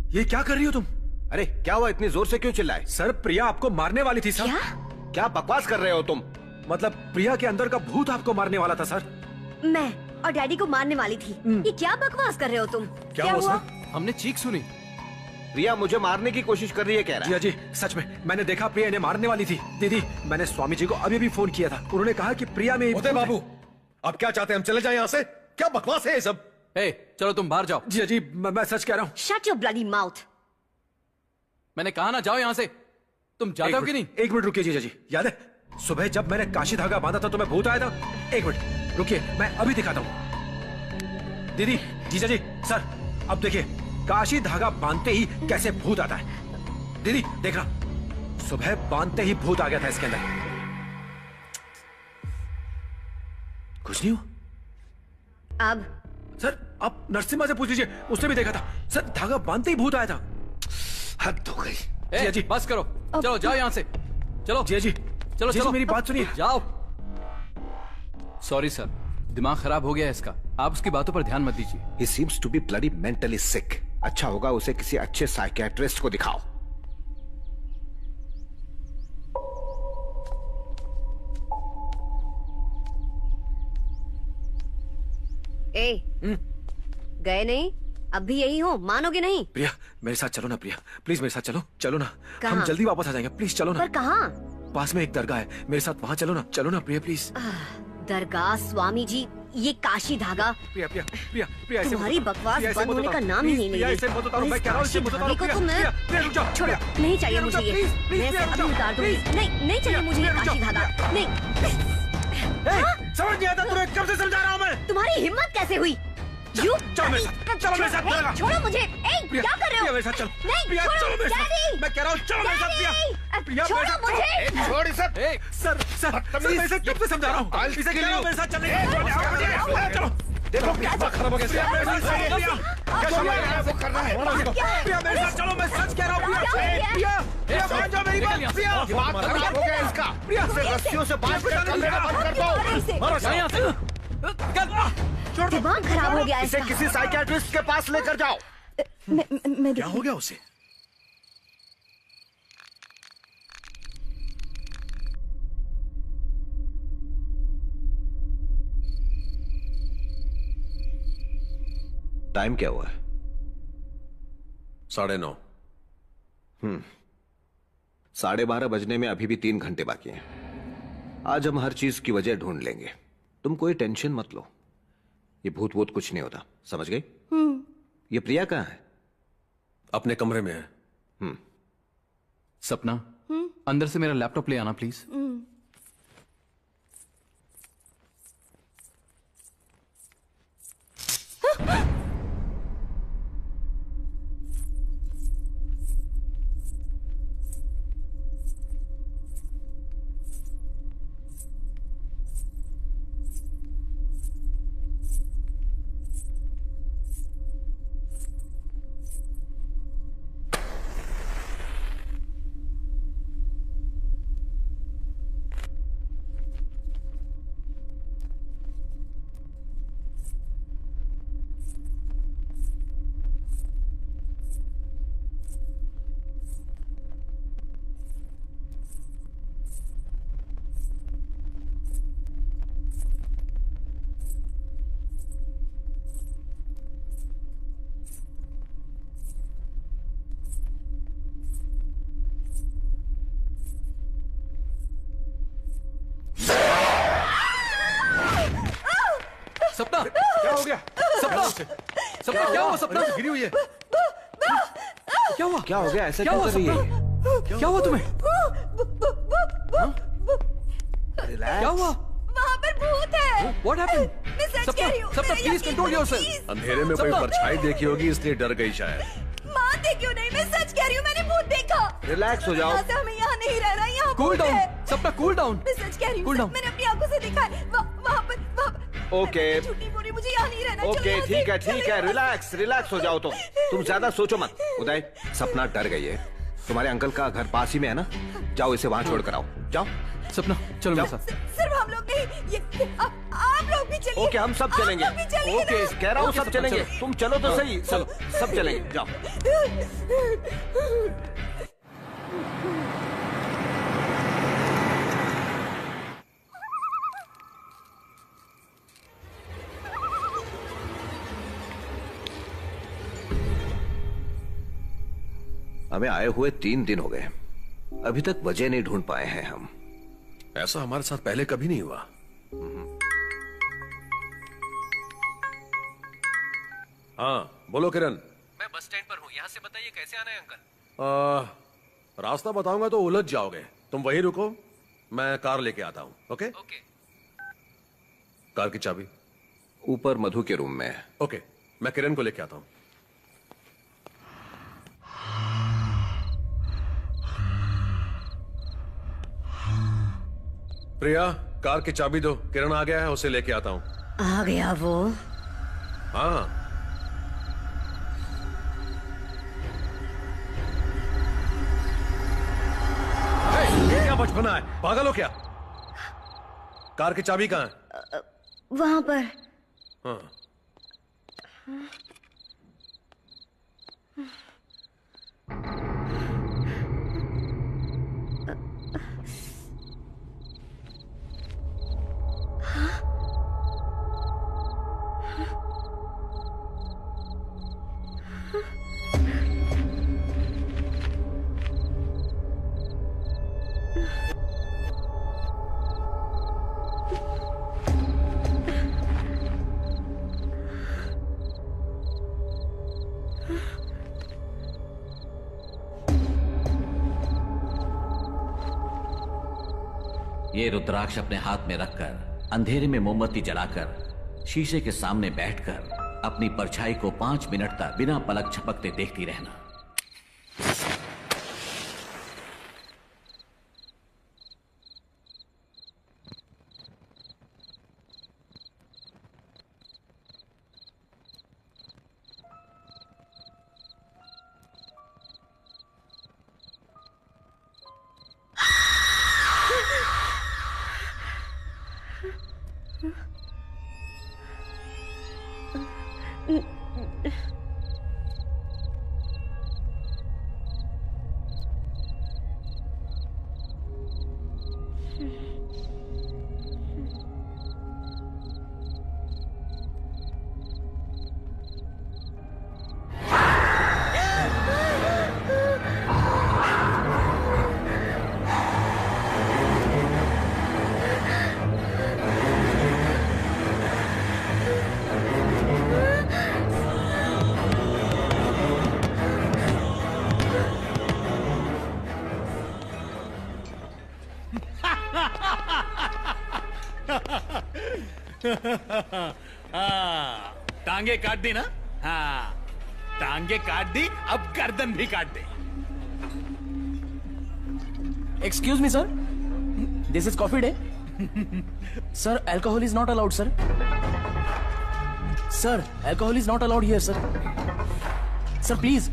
ये क्या कर रही हो तुम? अरे क्या हुआ, इतनी जोर से क्यों चिल्लाए? सर प्रिया आपको मारने वाली थी सर। क्या बकवास कर रहे हो तुम? मतलब प्रिया के अंदर का भूत आपको मारने वाला था सर। मैं और डैडी को मारने वाली थी। ये क्या बकवास कर रहे हो तुम? क्या हुआ सर? हमने चीख सुनी। प्रिया मुझे मारने की कोशिश कर रही है, कह रहा है। जी सच में मैंने देखा प्रिया इन्हें मारने वाली थी। दीदी मैंने स्वामी जी को अभी भी फोन किया था, उन्होंने कहा कि प्रिया में बाबू अब क्या चाहते हैं, हम चले जाएं यहाँ से? क्या बकवास है ये सब? चलो तुम बाहर जाओ। जी मैं सच कह रहा हूँ। Shut your bloody mouth. मैंने कहा ना जाओ यहाँ से। तुम जाते हो कि नहीं? एक मिनट रुकिए जीजा जी, याद है सुबह जब मैंने काशी धागा बांधा था तो मैं भूत आया था? एक मिनट रुकिए, मैं अभी दिखाता हूँ। दीदी जीजा जी सर अब देखिए काशी धागा बांधते ही कैसे भूत आता है। दीदी देख रहा, सुबह बांधते ही भूत आ गया था इसके अंदर। कुछ नहीं हुआ अब सर आप नरसिम्हा से पूछ लीजिए, उसने भी देखा था सर, धागा बांधते ही भूत आया था। हद हो गई। जी बस करो, चलो जाओ यहाँ से। चलो जी चलो जी, चलो मेरी बात सुनिए। जाओ। सॉरी सर, दिमाग खराब हो गया है इसका, आप उसकी बातों पर ध्यान मत दीजिए। He seems to be bloody mentally sick. अच्छा होगा उसे किसी अच्छे साइकियाट्रिस्ट को दिखाओ। गए नहीं? अब भी यही हो, मानोगे नहीं? प्रिया मेरे साथ चलो ना, प्रिया प्लीज मेरे साथ चलो। चलो ना, कहाँ? हम जल्दी वापस आ जाएंगे, प्लीज चलो ना। पर कहाँ? पास में एक दरगाह है, मेरे साथ वहाँ चलो ना प्रिया प्लीज। दरगाह, स्वामी जी, ये काशी धागा। प्रिया प्रिया प्रिया प्रिया तुम्हारी बकवास बंद होने का नाम ही नहीं ले रही। छोड़ो, नहीं चाहिए मुझे ये। मैं इसे अभी उतार दूंगी। नहीं चाहिए मुझे ये काशी धागा। नहीं समझ नहीं आता तुम्हें, कब से समझा रहा हूँ मैं। तुम्हारी हिम्मत कैसे हुई? चलो मेरे साथ, छोड़ो मुझे। क्या कर रहे हो? मेरे साथ चलो। नहीं, चलो मेरे साथ। मैं कह रहा हूँ चलो मेरे साथ प्रिया। छोड़ो मुझे। छोड़ इसे। सर मैं इसे कब से समझा रहा हूँ, इसे कह रहा हूँ मेरे साथ चलने। चलो देखो क्या खराब हो गया। प्रिया मेरे साथ चलो, मैं सच कह रहा हूँ। प्रिया मान जाओ मेरी बात। प्रिया दिमाग खराब हो गया इसका। प्रिया रस्सियों से बांध कर कमरे बंद कर दो। दिमाग खराब हो गया इसे किसी साइकियाट्रिस्ट के पास लेकर जाओ। क्या हो गया उसे? टाइम क्या हुआ है? 9:30। 12:30 बजने में अभी भी 3 घंटे बाकी हैं। आज हम हर चीज की वजह ढूंढ लेंगे, तुम कोई टेंशन मत लो। ये भूत वूत कुछ नहीं होता, समझ गई? ये प्रिया कहाँ है? अपने कमरे में है। सपना, अंदर से मेरा लैपटॉप ले आना प्लीज। सपना क्या हो गया? सपना क्या हुआ? सपना गिरी हुई है। क्या हुआ? क्या हो गया? ऐसा क्या क्यों हुआ कर रही है? क्या हुआ तुम्हें? क्या हुआ? वहाँ पर भूत है। What happened? मैं सच कह रही हूँ। सपना मेरा प्लीज यकीन कंट्रोल करो, योरसेल्फ। please। अंधेरे में कोई परछाई देखी होगी इसलिए डर गई शायद। मानते क्यों नहीं? मैं सच कह रही हूँ, मैंने भूत देखा। रिलैक्स हो जाओ। यहाँ से हमें यहाँ नहीं रहना, यहाँ कूल भूत डाउन है। सपना, कूल डाउन। मैं सच कह रही हूँ, मैंने अपनी आंखों से देखा है। वहाँ पर ओके झूठ नहीं बोल रही, मुझे यहाँ नहीं रहना। चलो ओके यहाँ से, ठीक चलो है, यहाँ से। रिलैक्स हो जाओ। तुम ज्यादा सोचो मत। उदय, सपना डर गई है। तुम्हारे अंकल का घर पास ही में है ना, जाओ इसे वहां छोड़ कर आओ। जाओ सपना, चलो मेरे साथ। सिर्फ हम लोग नहीं, ये आप लोग भी चलिए। ओके, हम सब चलेंगे। आप लोग भी चलिए ओके, ना। कह रहा हूँ सब ओके, चलेंगे। चलो। तुम चलो तो सही। चलो, सब चलेंगे, जाओ। हमें आए हुए 3 दिन हो गए, अभी तक वजह नहीं ढूंढ पाए हैं हम। ऐसा हमारे साथ पहले कभी नहीं हुआ। हाँ बोलो किरण। मैं बस स्टैंड पर हूँ, यहाँ से बताइए कैसे आना है अंकल। रास्ता बताऊंगा तो उलझ जाओगे, तुम वहीं रुको, मैं कार लेके आता हूँ। Okay okay. कार की चाबी ऊपर मधु के रूम में है। ओके, मैं किरण को लेके आता हूँ। प्रिया, कार की चाबी दो, किरण आ गया है, उसे लेके आता हूँ। आ गया वो? हाँ। ये क्या बचपना है, पागल हो क्या? कार की चाबी कहाँ है? वहां पर। हाँ। ये रुद्राक्ष अपने हाथ में रखकर अंधेरे में मोमबत्ती जलाकर शीशे के सामने बैठकर अपनी परछाई को 5 मिनट तक बिना पलक झपकते देखती रहना। हाँ, टांगे काट दी ना? हाँ, टांगे काट दी, अब गर्दन भी काट दे। Excuse me sir, this is coffee day. Sir, alcohol is not allowed, sir. Sir, alcohol is not allowed here, sir. Sir, please.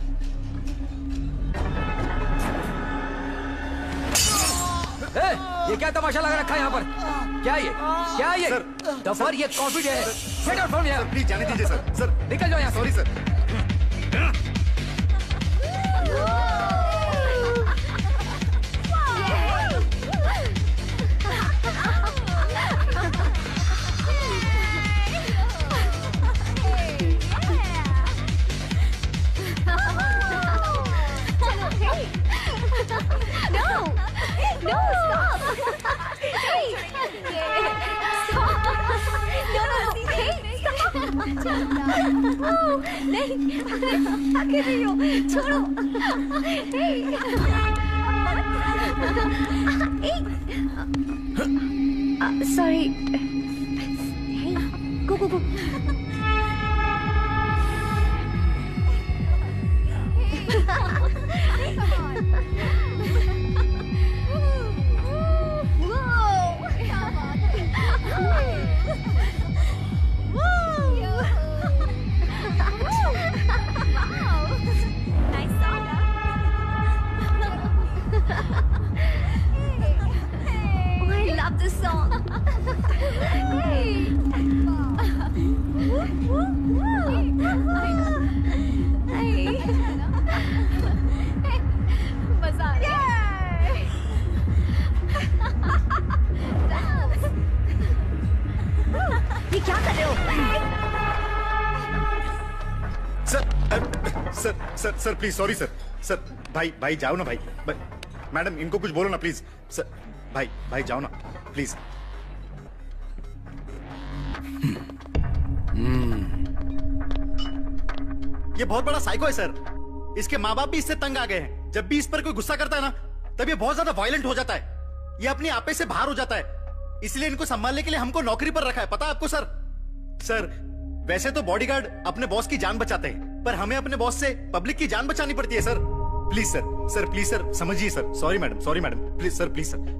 ये क्या तमाशा लगा रखा है यहाँ पर? क्या ये? क्या ये? दफर, ये कॉफी डे है। Get out from here. Please जाने दीजिए सर। सर निकल जाओ यहाँ। Sorry sir. Sorry. Hey, go, go, go. Oh, I love this song. Sir please, sorry sir. Sir भाई जाओ ना भाई। मैडम इनको कुछ बोलो ना प्लीज। सर भाई जाओ ना प्लीज। ये बहुत बड़ा साइको है सर। इसके माँ बाप भी इससे तंग आ गए हैं। जब भी इस पर कोई गुस्सा करता है ना, तब ये बहुत ज्यादा वायलेंट हो जाता है। ये अपने आपे से बाहर हो जाता है। इसलिए इनको संभालने के लिए हमको नौकरी पर रखा है, पता है आपको सर? सर वैसे तो बॉडीगार्ड अपने बॉस की जान बचाते हैं, पर हमें अपने बॉस से पब्लिक की जान बचानी पड़ती है sir. Please sir please sir समझिए sir. Sorry madam please sir.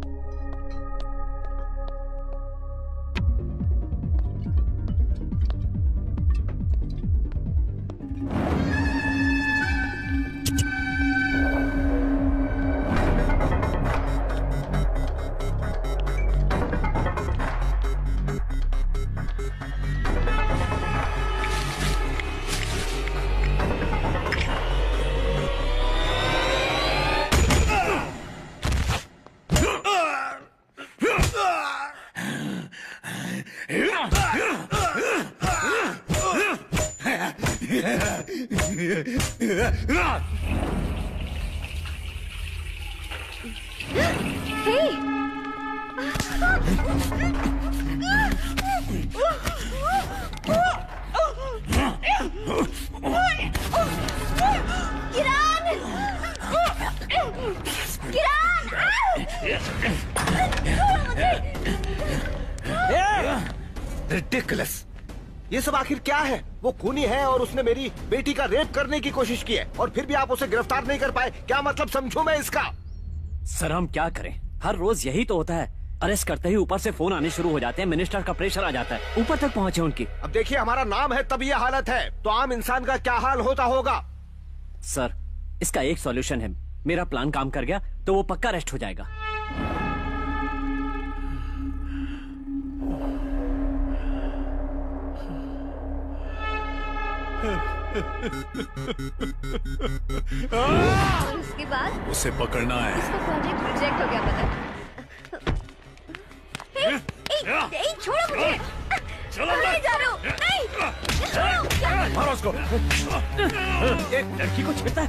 Ridiculous. ये सब आखिर क्या है? वो खूनी है और उसने मेरी बेटी का रेप करने की कोशिश की है और फिर भी आप उसे गिरफ्तार नहीं कर पाए। क्या मतलब समझूं मैं इसका? सर हम क्या करें, हर रोज यही तो होता है। अरेस्ट करते ही ऊपर से फोन आने शुरू हो जाते हैं, मिनिस्टर का प्रेशर आ जाता है, ऊपर तक पहुंचे उनकी। अब देखिए हमारा नाम है तब ये हालत है, तो आम इंसान का क्या हाल होता होगा? सर इसका एक सॉल्यूशन है, मेरा प्लान काम कर गया तो वो पक्का अरेस्ट हो जाएगा। उसके बाद उसे पकड़ना है। इसका प्रोजेक्ट रिजेक्ट हो गया पता। छोड़ो मुझे। चलो नहीं जा रहा हूँ। नहीं छोड़ो। मारो उसको। एक लड़की को छेड़ता है।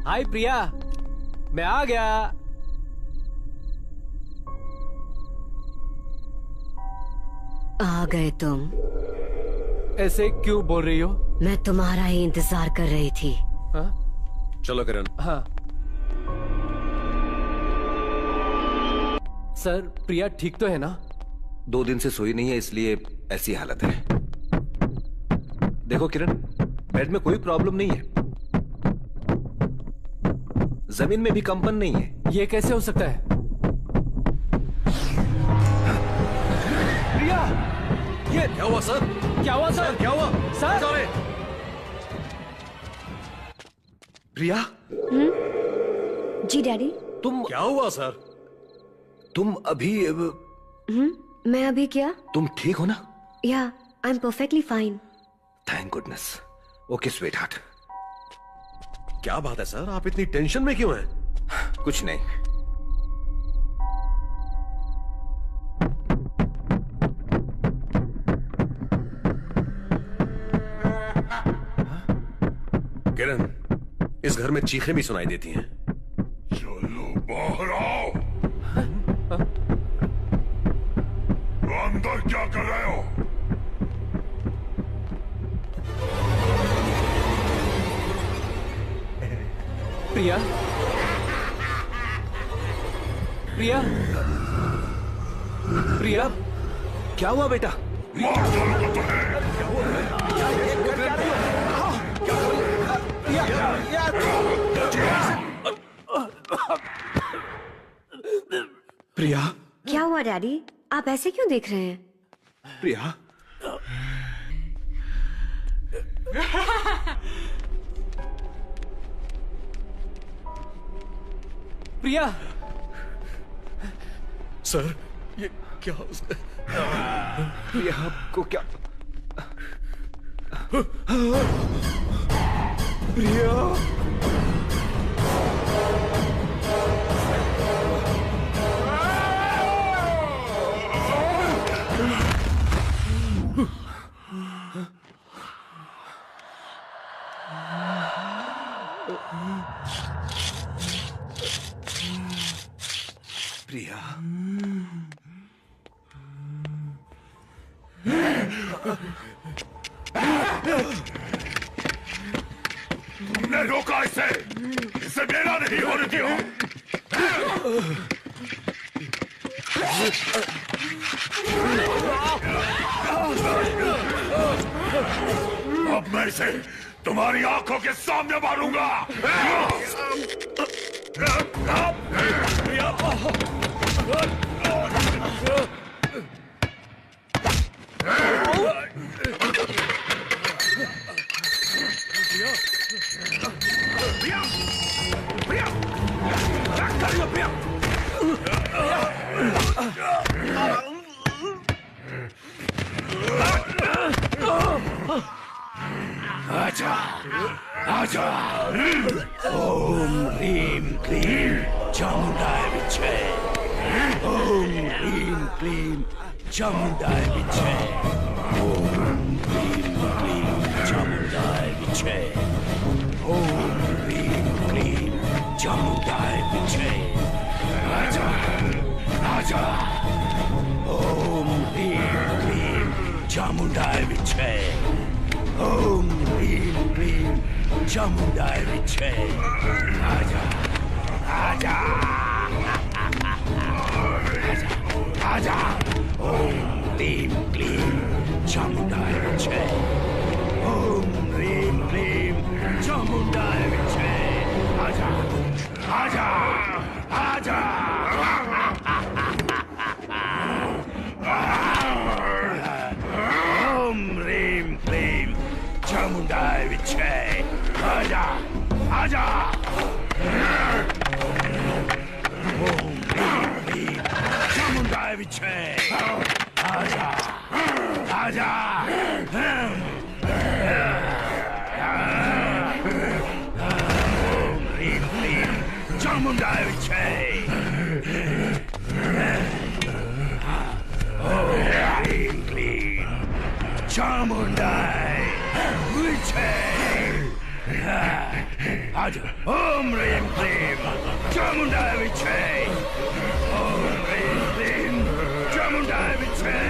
हाय प्रिया, मैं आ गया। आ गए तुम? ऐसे क्यों बोल रही हो? मैं तुम्हारा ही इंतजार कर रही थी। हाँ? चलो किरण। हाँ सर, प्रिया ठीक तो है ना? 2 दिन से सोई नहीं है इसलिए ऐसी हालत है। देखो किरण, बेड में कोई प्रॉब्लम नहीं है, जमीन में भी कंपन नहीं है। ये कैसे हो सकता है? प्रिया, ये क्या हुआ सर? क्या हुआ सर? क्या हुआ सर? प्रिया? जी डैडी। तुम क्या हुआ सर? तुम अभी मैं अभी क्या? तुम ठीक हो ना? या I am perfectly fine. Thank goodness. Okay sweet heart. क्या बात है सर, आप इतनी टेंशन में क्यों हैं? कुछ नहीं। किरण, इस घर में चीखें भी सुनाई देती हैं। चलो बाहर आओ। अंदर क्या कर रहे हो? प्रिया प्रिया प्रिया क्या हुआ बेटा? प्रिया क्या हुआ डैडी? आप ऐसे क्यों देख रहे हैं? प्रिया प्रिया सर ये क्या उसने प्रिया आपको क्या प्रिया प्रिया तुमने रोका इसे मेरा नहीं होने दिया। अब मैं इसे तुम्हारी आंखों के सामने मारूंगा। आजा आजा। ओम ह्रीं क्लीं चामुंडाय विच्चे। ओम ह्रीं क्लीं चामुंडाय विच्चे। ओम ह्रीं क्लीं चामुंडाय विच्चे। ओम ह्रीं क्लीं चामुंडाय विच्चे। आजा आजा। ओम ह्रीं क्लीं चामुंडाय विच्चे। ओम ह्रीं क्लीं चामुंडाय विच्चे। आजा आजा आजा। ओम ह्रीं क्लीं चामुंडाय विच्चे। ओम ह्रीं क्लीं चामुंडाय विच्चे। आजा आजा आजा। ओम ह्रीं क्लीं चामुंडाय विच्चे। आजा आजा। ओम ह्रीं क्लीं चामुंडाय विच्चे। आजा आजा। ओम ह्रीं क्लीं चामुंडाय विच्चे। ओम ह्रीं क्लीं चामुंडाय विच्चे। आजा। ओम ह्रीं क्लीं चामुंडाय विच्चे। ओम ह्रीं क्लीं चामुंडाय विच्चे।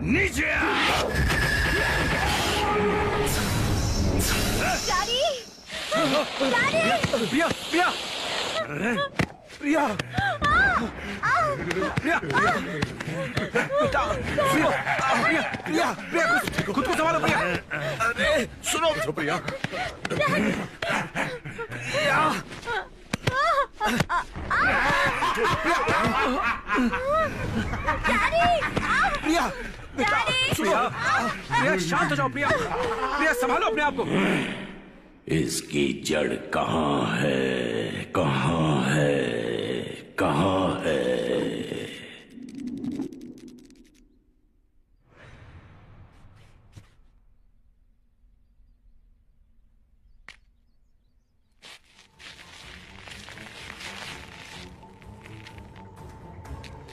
नीचे आ। Daddy daddy. प्रिया प्रिया प्रिया प्रिया बेटा प्रिया प्रिया प्रिया प्रिया खुद को संभालो प्रिया। अरे सुनो प्रिया प्रिया प्रिया बेटा प्रिया प्रिया शांत हो जाओ। प्रिया प्रिया संभालो अपने आप को। इसकी जड़ कहाँ है, कहाँ है, कहाँ है?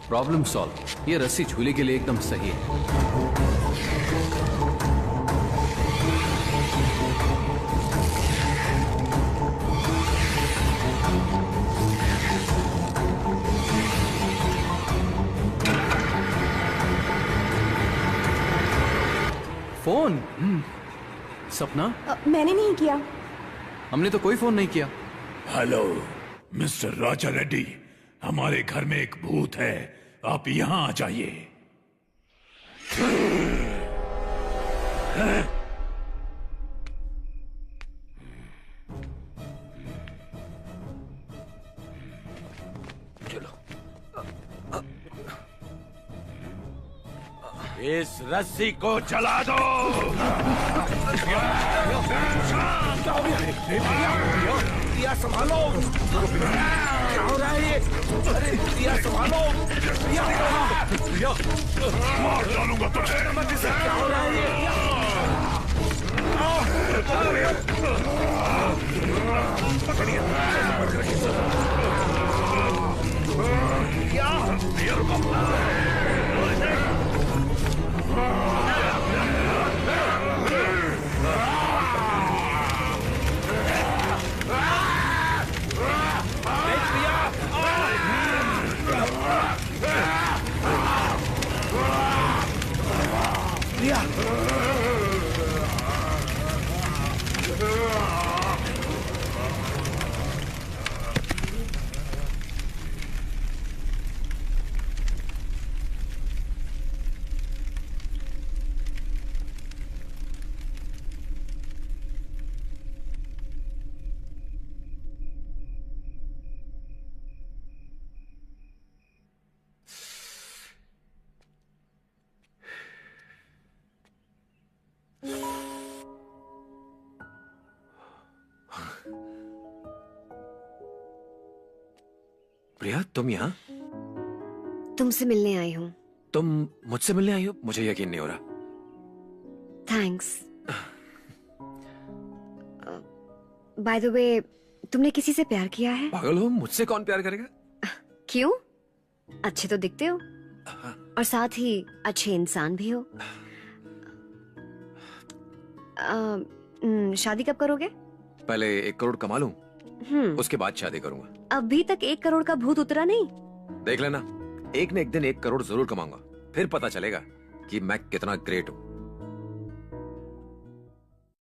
Problem solve. ये रस्सी झूले के लिए एकदम सही है। फोन? सपना? मैंने नहीं किया। हमने तो कोई फोन नहीं किया। हेलो मिस्टर राजा रेड्डी, हमारे घर में एक भूत है, आप यहां आ जाइए। इस रस्सी को जला दो। दिया संभालो, क्या हो रहा है ये? अरे दिया संभालो, मार डालूंगा तुझे। क्या हो रहा है प्रिया, तुम यहाँ? तुमसे मिलने आई हूँ। तुम मुझसे मिलने आई हो? मुझे यकीन नहीं हो रहा। थैंक्स। बाय द वे, तुमने किसी से प्यार किया है? पागल हो, मुझसे कौन प्यार करेगा? क्यों? अच्छे तो दिखते हो और साथ ही अच्छे इंसान भी हो। शादी कब करोगे? पहले 1 करोड़ कमा लूं, उसके बाद शादी करूंगा। अभी तक 1 करोड़ का भूत उतरा नहीं? देख लेना, एक न एक दिन 1 करोड़ जरूर कमाऊंगा, फिर पता चलेगा कि मैं कितना ग्रेट हूं।